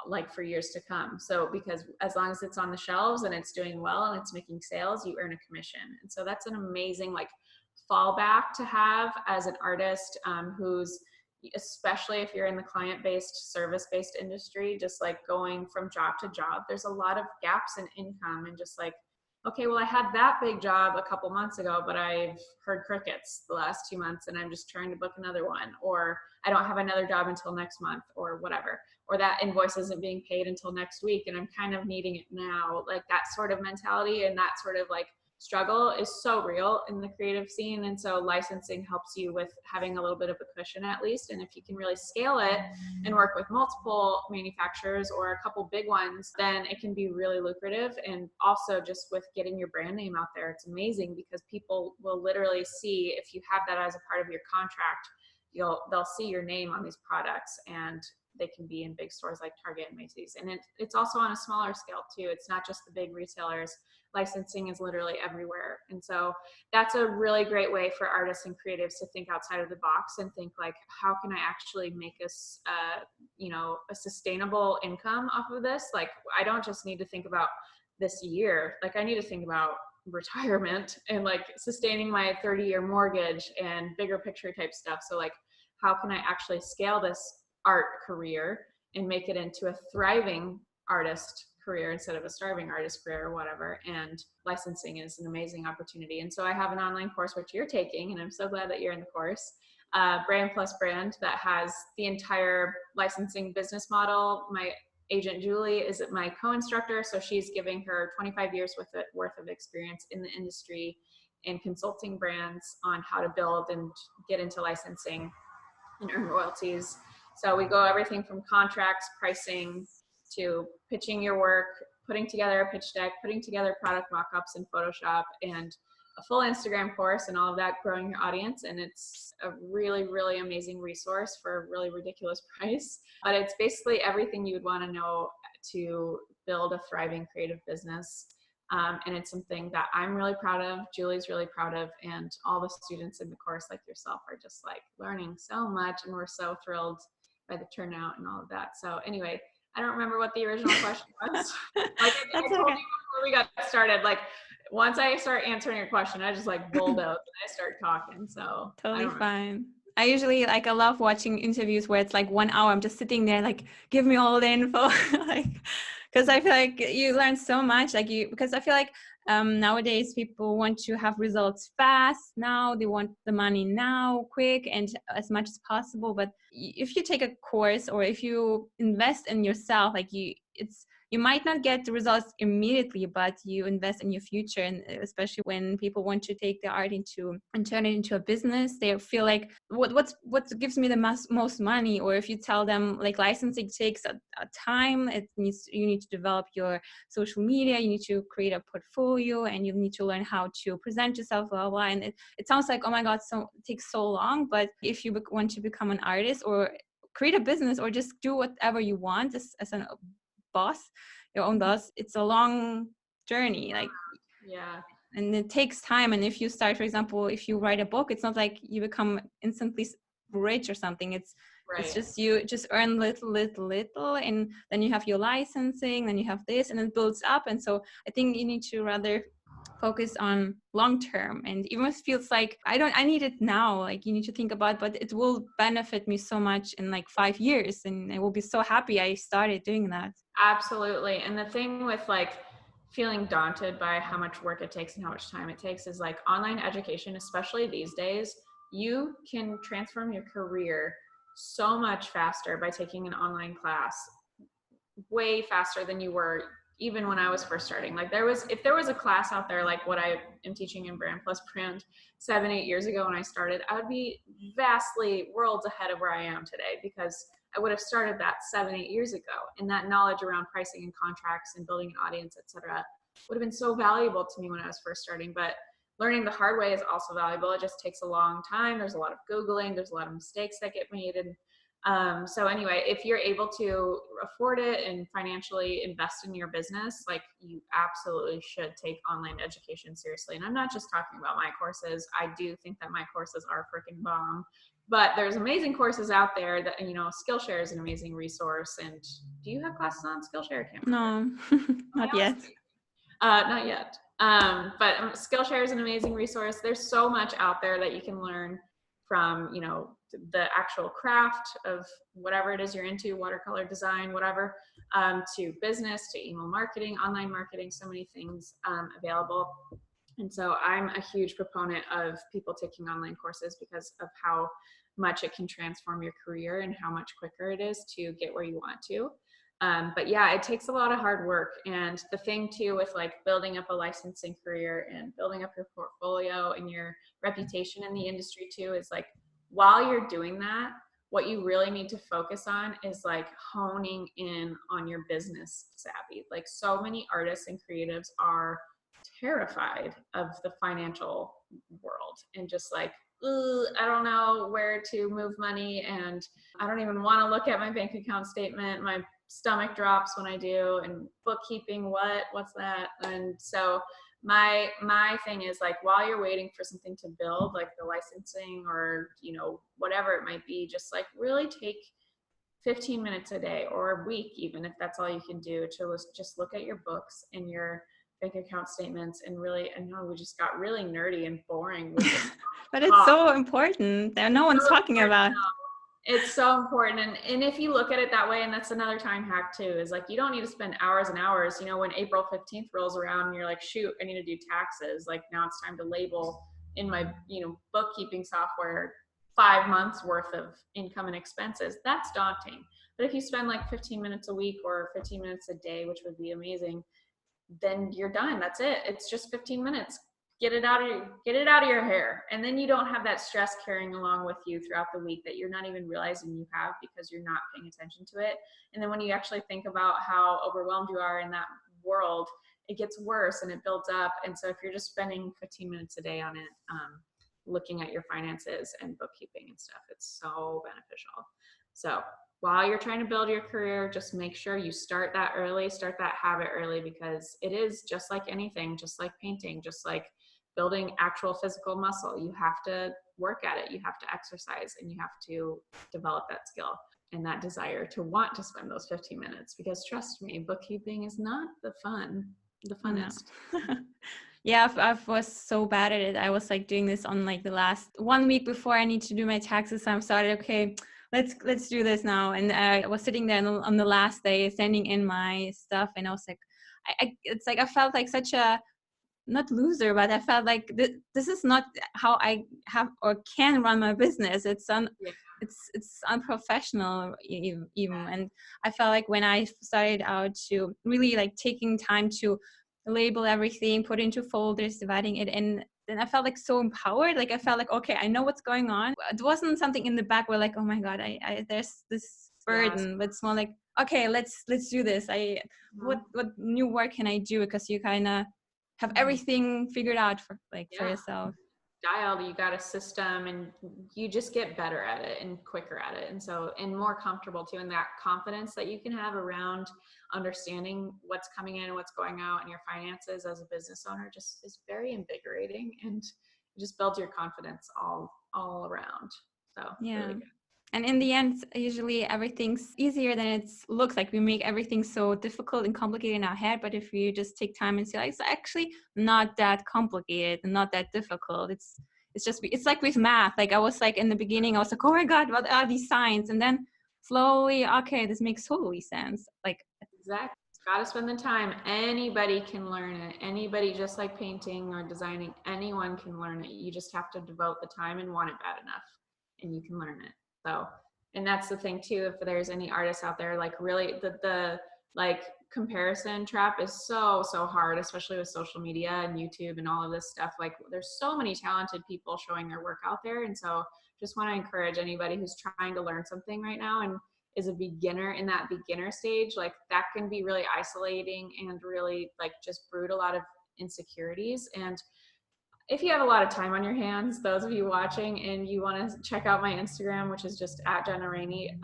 like for years to come. So because as long as it's on the shelves and it's doing well and it's making sales, you earn a commission. And so that's an amazing like fallback to have as an artist who's, especially if you're in the client-based, service-based industry, just like going from job to job, there's a lot of gaps in income and just like, okay, well, I had that big job a couple months ago, but I've heard crickets the last 2 months and I'm just trying to book another one, or I don't have another job until next month or whatever, or that invoice isn't being paid until next week and I'm kind of needing it now. Like that sort of mentality and that sort of like struggle is so real in the creative scene. And so licensing helps you with having a little bit of a cushion at least. And if you can really scale it and work with multiple manufacturers or a couple big ones, then it can be really lucrative. And also just with getting your brand name out there, it's amazing because people will literally see, if you have that as a part of your contract, they'll see your name on these products, and they can be in big stores like Target and Macy's. And it's also on a smaller scale too. It's not just the big retailers. Licensing is literally everywhere. And so that's a really great way for artists and creatives to think outside of the box and think like, how can I actually make this, a sustainable income off of this? Like, I don't just need to think about this year. Like I need to think about retirement and like sustaining my 30-year mortgage and bigger picture type stuff. So like, how can I actually scale this art career and make it into a thriving artist career instead of a starving artist career or whatever. And licensing is an amazing opportunity. And so I have an online course, which you're taking, and I'm so glad that you're in the course, Brand Plus Brand, that has the entire licensing business model. My agent Julie is my co-instructor, so she's giving her 25 years worth of experience in the industry and consulting brands on how to build and get into licensing and earn royalties. So we go everything from contracts, pricing, to pitching your work, putting together a pitch deck, putting together product mock-ups in Photoshop, and a full Instagram course and all of that, growing your audience. And it's a really, really amazing resource for a really ridiculous price. But it's basically everything you would want to know to build a thriving creative business. And it's something that I'm really proud of, Julie's really proud of, and all the students in the course, like yourself, are just like learning so much, and we're so thrilled by the turnout and all of that. So anyway, I don't remember what the original question was. Like I told you before we got started, like once I start answering your question, I just like bulldoze and I start talking. So totally fine. I usually I love watching interviews where it's like 1 hour. I'm just sitting there like, give me all the info, like, because I feel like you learn so much. Because I feel like nowadays people want to have results fast now. They want the money now, quick, and as much as possible. But if you take a course or if you invest in yourself, you might not get the results immediately, but you invest in your future. And especially when people want to take their art and turn it into a business, they feel like what gives me the most money? Or if you tell them like licensing takes a time, you need to develop your social media, you need to create a portfolio, and you need to learn how to present yourself, blah, blah. And it sounds like, oh my God, it takes so long. But if you want to become an artist or create a business or just do whatever you want as a boss, your own boss, it's a long journey, and it takes time. And if you start, for example, if you write a book, it's not like you become instantly rich or something. It's just you just earn little, and then you have your licensing, then you have this, and it builds up. And so I think you need to rather focus on long term. And even if it feels like I need it now, like you need to think about, but it will benefit me so much in like 5 years, and I will be so happy I started doing that. Absolutely. And the thing with like feeling daunted by how much work it takes and how much time it takes is like online education, especially these days, you can transform your career so much faster by taking an online class, way faster than you were even when I was first starting. Like if there was a class out there like what I am teaching in Brand Plus Brand 7-8 years ago when I started, I would be vastly worlds ahead of where I am today, because I would have started that 7-8 years ago. And that knowledge around pricing and contracts and building an audience, etc., would have been so valuable to me when I was first starting. But learning the hard way is also valuable. It just takes a long time. There's a lot of Googling. There's a lot of mistakes that get made. And so anyway, if you're able to afford it and financially invest in your business, like you absolutely should take online education seriously. And I'm not just talking about my courses. I do think that my courses are freaking bomb. But there's amazing courses out there that, Skillshare is an amazing resource. And do you have classes on Skillshare? No, not yet. Not yet. But Skillshare is an amazing resource. There's so much out there that you can learn from, the actual craft of whatever it is you're into, watercolor design, whatever, to business, to email marketing, online marketing, so many things available. And so I'm a huge proponent of people taking online courses because of how much it can transform your career and how much quicker it is to get where you want to. But yeah, it takes a lot of hard work. And the thing too, with like building up a licensing career and building up your portfolio and your reputation in the industry too, is like, while you're doing that, what you really need to focus on is like honing in on your business savvy. Like so many artists and creatives are terrified of the financial world and just like, I don't know where to move money, and I don't even want to look at my bank account statement. My stomach drops when I do, and bookkeeping, what's that? And so my thing is like, while you're waiting for something to build, like the licensing or whatever it might be, just like really take 15 minutes a day or a week, even if that's all you can do, to just look at your books and your bank account statements. And really, I know we just got really nerdy and boring with but it's so important that no one's talking about. It's so important. And if you look at it that way, and that's another time hack too, is like, you don't need to spend hours and hours, when April 15th rolls around and you're like, shoot, I need to do taxes. Like now it's time to label in my, bookkeeping software 5 months worth of income and expenses. That's daunting. But if you spend like 15 minutes a week or 15 minutes a day, which would be amazing, then you're done. That's it. It's just 15 minutes. Get it out of your hair. And then you don't have that stress carrying along with you throughout the week that you're not even realizing you have because you're not paying attention to it. And then when you actually think about how overwhelmed you are in that world, it gets worse and it builds up. And so if you're just spending 15 minutes a day on it, looking at your finances and bookkeeping and stuff, it's so beneficial. So while you're trying to build your career, just make sure you start that habit early, because it is just like anything, just like painting, just like building actual physical muscle. You have to work at it, you have to exercise, and you have to develop that skill and that desire to want to spend those 15 minutes, because trust me, bookkeeping is not the funnest. No. Yeah, I was so bad at it. I was like doing this on like the last 1 week before I need to do my taxes. I started, okay, let's do this now. And I was sitting there on the last day, sending in my stuff, and I was like, it's like I felt like such a, not loser, but I felt like this is not how I have or can run my business. It's unprofessional even. And I felt like when I started out to really like taking time to label everything, put into folders, dividing it in, then I felt like so empowered. Like I felt like, okay, I know what's going on. It wasn't something in the back where like, oh my God, I there's this burden, but it's more like, okay, let's do this. What new work can I do? Because you kind of have everything figured out for yourself. Dialed, you got a system, and you just get better at it and quicker at it, and more comfortable too. And that confidence that you can have around understanding what's coming in and what's going out in your finances as a business owner just is very invigorating, and it just builds your confidence all around. So yeah, really good. And in the end, usually everything's easier than it looks. Like we make everything so difficult and complicated in our head. But if you just take time and say, like, it's actually not that complicated and not that difficult. It's like with math. Like I was like in the beginning, I was like, oh my God, what are these signs? And then slowly, okay, this makes totally sense. Like exactly. Got to spend the time. Anybody can learn it. Anybody, just like painting or designing, anyone can learn it. You just have to devote the time and want it bad enough, and you can learn it. So, and that's the thing too, if there's any artists out there, like really the like comparison trap is so hard, especially with social media and YouTube and all of this stuff. Like there's so many talented people showing their work out there. And so just want to encourage anybody who's trying to learn something right now and is a beginner in that beginner stage, like that can be really isolating and really like just brood a lot of insecurities. And if you have a lot of time on your hands, those of you watching, and you want to check out my Instagram, which is just at Jenna Rainey,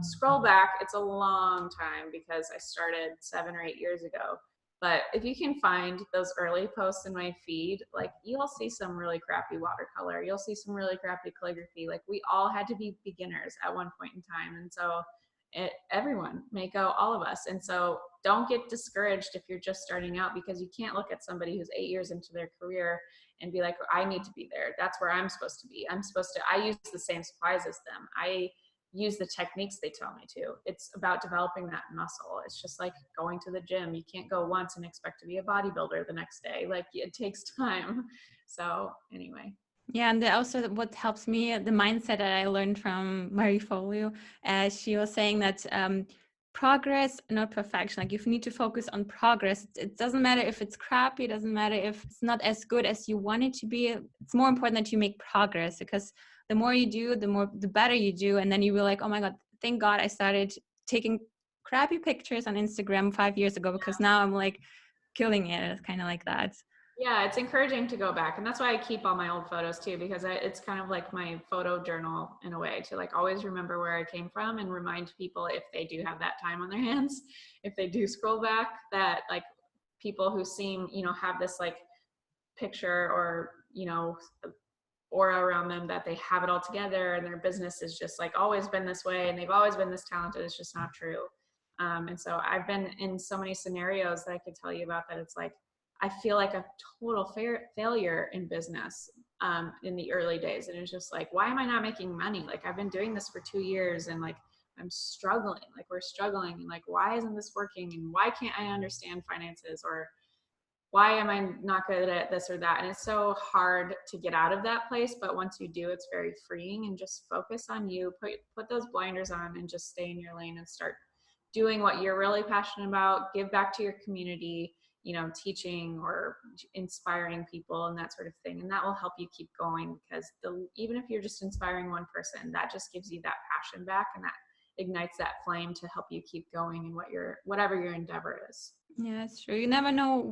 scroll back. It's a long time because I started 7 or 8 years ago. But if you can find those early posts in my feed, like you'll see some really crappy watercolor. You'll see some really crappy calligraphy. Like we all had to be beginners at one point in time. And so everyone, Mako, all of us. And so don't get discouraged if you're just starting out, because you can't look at somebody who's 8 years into their career and be like, I need to be there. That's where I'm supposed to be. I use the same supplies as them. I use the techniques they tell me to. It's about developing that muscle. It's just like going to the gym. You can't go once and expect to be a bodybuilder the next day. Like it takes time. So anyway. Yeah, and also what helps me, the mindset that I learned from Marie Folio, she was saying that progress, not perfection. Like you need to focus on progress. It doesn't matter if it's crappy. It doesn't matter if it's not as good as you want it to be. It's more important that you make progress, because the more you do, the better you do. And then you will like, oh my God, thank God I started taking crappy pictures on Instagram 5 years ago, because now I'm like killing it. It's kind of like that. Yeah, it's encouraging to go back. And that's why I keep all my old photos too, because it's kind of like my photo journal in a way, to like always remember where I came from and remind people, if they do have that time on their hands, if they do scroll back, that like people who seem, have this like picture or, aura around them, that they have it all together and their business is just like always been this way and they've always been this talented. It's just not true. And so I've been in so many scenarios that I could tell you about that. It's like, I feel like a total failure in business in the early days. And it was just like, why am I not making money? Like, I've been doing this for 2 years and like, I'm struggling, like we're struggling, and like, why isn't this working? And why can't I understand finances? Or why am I not good at this or that? And it's so hard to get out of that place. But once you do, it's very freeing, and just focus on you, put those blinders on and just stay in your lane and start doing what you're really passionate about. Give back to your community, teaching or inspiring people and that sort of thing. And that will help you keep going, because even if you're just inspiring one person, that just gives you that passion back, and that ignites that flame to help you keep going in whatever your endeavor is. Yeah, it's true. You never know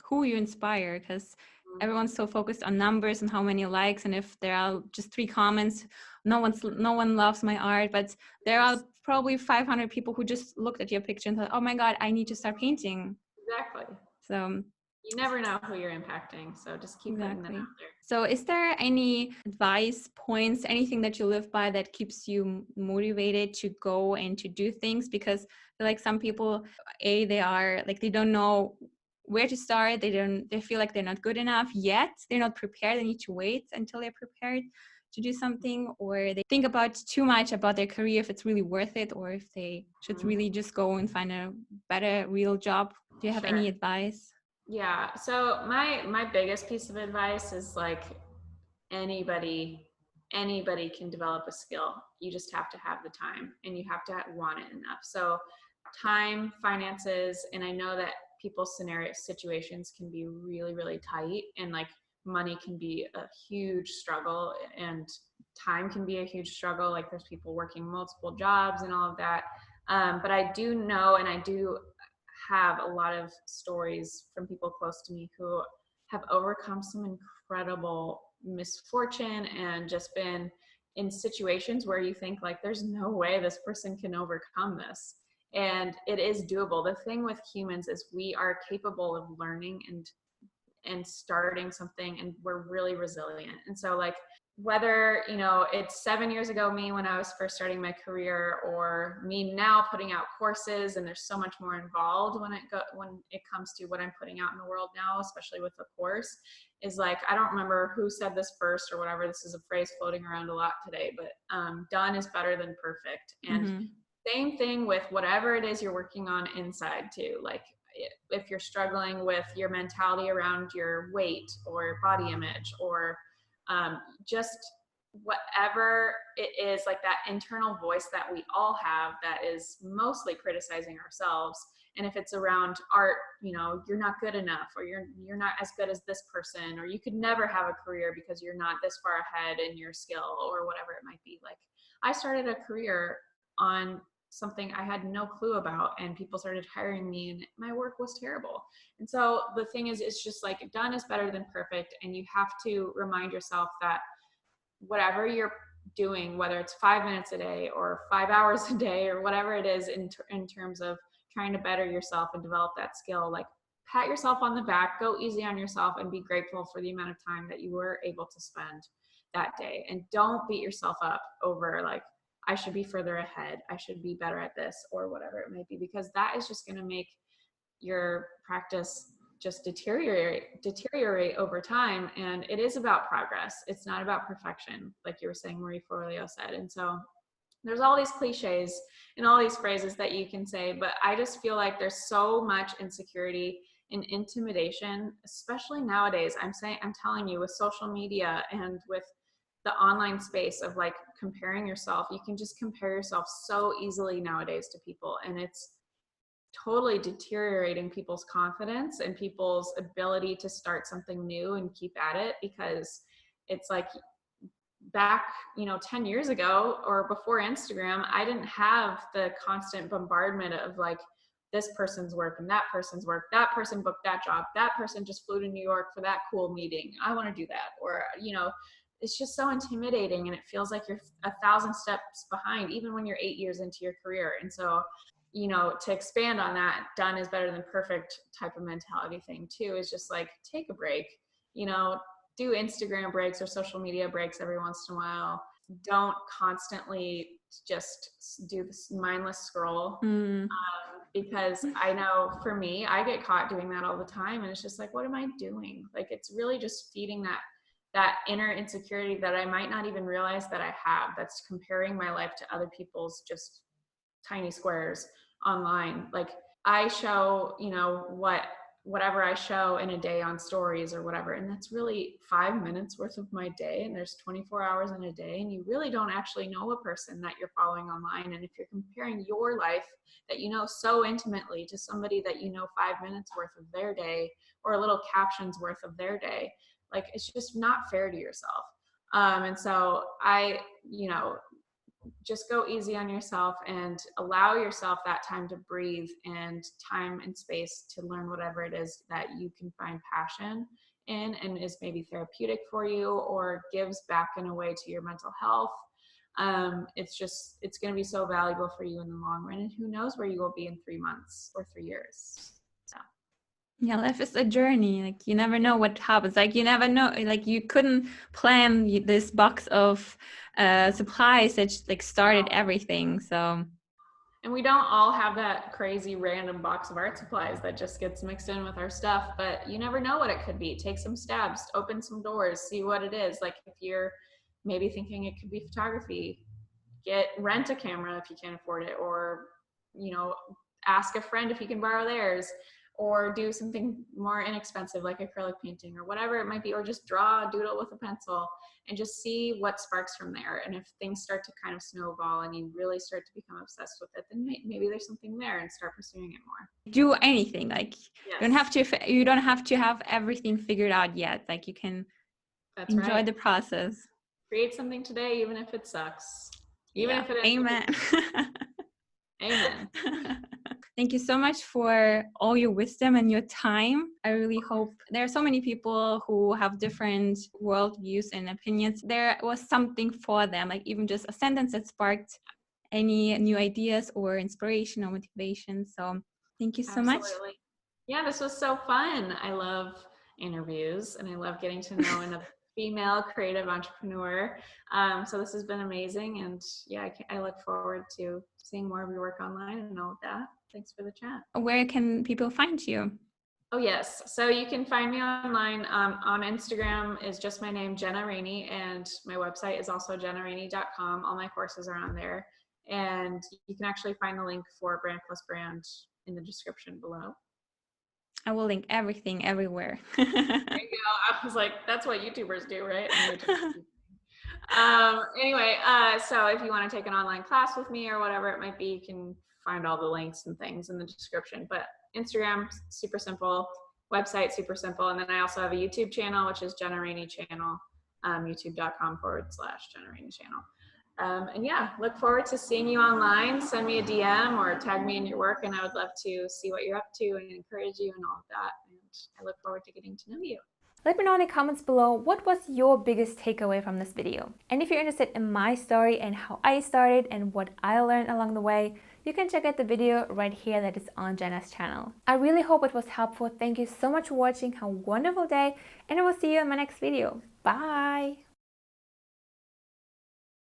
who you inspire, because everyone's so focused on numbers and how many likes, and if there are just 3 comments, no one loves my art. But there are probably 500 people who just looked at your picture and thought, oh my God, I need to start painting. Exactly. So you never know who you're impacting, so just keep putting that out there. So is there any advice, points, anything that you live by that keeps you motivated to go and to do things? Because like some people, they don't know where to start. They feel like they're not good enough yet. They're not prepared. They need to wait until they're prepared to do something, or they think about too much about their career, if it's really worth it, or if they should really just go and find a better real job. Do you have any advice? Yeah. So my biggest piece of advice is like, anybody can develop a skill. You just have to have the time, and you have to want it enough. So time, finances, and I know that people's situations can be really, really tight, and like money can be a huge struggle, and time can be a huge struggle. Like, there's people working multiple jobs and all of that. But I do know, and I do have a lot of stories from people close to me who have overcome some incredible misfortune and just been in situations where you think like, there's no way this person can overcome this. And it is doable. The thing with humans is we are capable of learning and starting something, and we're really resilient. And so like, whether it's 7 years ago me when I was first starting my career, or me now putting out courses, and there's so much more involved when it comes to what I'm putting out in the world now, especially with the course, is like, I don't remember who said this first or whatever. This is a phrase floating around a lot today, but done is better than perfect. And same thing with whatever it is you're working on inside too. Like, if you're struggling with your mentality around your weight or body image, or just whatever it is, like that internal voice that we all have that is mostly criticizing ourselves. And if it's around art, you're not good enough, or you're not as good as this person, or you could never have a career because you're not this far ahead in your skill, or whatever it might be. Like, I started a career on something I had no clue about, and people started hiring me, and my work was terrible. And so the thing is, it's just like, done is better than perfect. And you have to remind yourself that whatever you're doing, whether it's 5 minutes a day or 5 hours a day, or whatever it is in terms of trying to better yourself and develop that skill, like, pat yourself on the back, go easy on yourself, and be grateful for the amount of time that you were able to spend that day. And don't beat yourself up over like, I should be further ahead, I should be better at this, or whatever it might be, because that is just going to make your practice just deteriorate over time. And it is about progress. It's not about perfection, like you were saying, Marie Forleo said. And so there's all these cliches and all these phrases that you can say, but I just feel like there's so much insecurity and intimidation, especially nowadays. I'm telling you, with social media and with the online space of like comparing yourself, you can just compare yourself so easily nowadays to people, and it's totally deteriorating people's confidence and people's ability to start something new and keep at it. Because it's like, back 10 years ago, or before Instagram, I didn't have the constant bombardment of like, this person's work and that person's work, that person booked that job, that person just flew to New York for that cool meeting, I want to do that. Or it's just so intimidating, and it feels like you're 1,000 steps behind, even when you're 8 years into your career. And so, to expand on that, done is better than perfect type of mentality thing too, is just like, take a break, do Instagram breaks or social media breaks every once in a while. Don't constantly just do this mindless scroll. Because I know for me, I get caught doing that all the time, and it's just like, what am I doing? Like, it's really just feeding that that inner insecurity that I might not even realize that I have, that's comparing my life to other people's just tiny squares online. Like I show, you know, whatever I show in a day on stories or whatever, and that's really 5 minutes worth of my day, and there's 24 hours in a day, and you really don't actually know a person that you're following online. And if you're comparing your life that you know so intimately to somebody that you know 5 minutes worth of their day or a little captions worth of their day, like it's just not fair to yourself. And so I, you know, just go easy on yourself and allow yourself that time to breathe and time and space to learn whatever it is that you can find passion in and is maybe therapeutic for you or gives back in a way to your mental health. It's going to be so valuable for you in the long run, and who knows where you will be in 3 months or 3 years. So. Yeah, life is a journey. Like you never know what happens. Like you never know. Like you couldn't plan this box of supplies that like started everything. So. And we don't all have that crazy random box of art supplies that just gets mixed in with our stuff, but you never know what it could be. Take some stabs, open some doors, see what it is. Like if you're maybe thinking it could be photography, rent a camera if you can't afford it, or, you know, ask a friend if you can borrow theirs, or do something more inexpensive like acrylic painting or whatever it might be, or just draw a doodle with a pencil and just see what sparks from there. And if things start to kind of snowball and you really start to become obsessed with it, then maybe there's something there, and start pursuing it more. Do anything. Like yes. you don't have to have everything figured out yet. Like you can enjoy the process. Create something today, even if it sucks. Even if it Amen. Amen. Thank you so much for all your wisdom and your time. I really hope there are so many people who have different worldviews and opinions. There was something for them, like even just a sentence that sparked any new ideas or inspiration or motivation. So thank you so much. Yeah, this was so fun. I love interviews and I love getting to know another female creative entrepreneur. So this has been amazing. And yeah, I look forward to seeing more of your work online and all of that. Thanks for the chat. Where can people find you? Oh, yes. So you can find me online. On Instagram is just my name, Jenna Rainey, and my website is also jennarainey.com. All my courses are on there. And you can actually find the link for Brand Plus Brand in the description below. I will link everything everywhere. There you go. I was like, that's what YouTubers do, right? Anyway, so if you want to take an online class with me or whatever it might be, you can find all the links and things in the description. But Instagram, super simple. Website, super simple. And then I also have a YouTube channel, which is Jenna Rainey channel, youtube.com/Jenna Rainey channel. And yeah, look forward to seeing you online. Send me a DM or tag me in your work, and I would love to see what you're up to and encourage you and all of that. And I look forward to getting to know you. Let me know in the comments below what was your biggest takeaway from this video. And if you're interested in my story and how I started and what I learned along the way, you can check out the video right here that is on Jenna's channel. I really hope it was helpful. Thank you so much for watching. Have a wonderful day, and I will see you in my next video. Bye!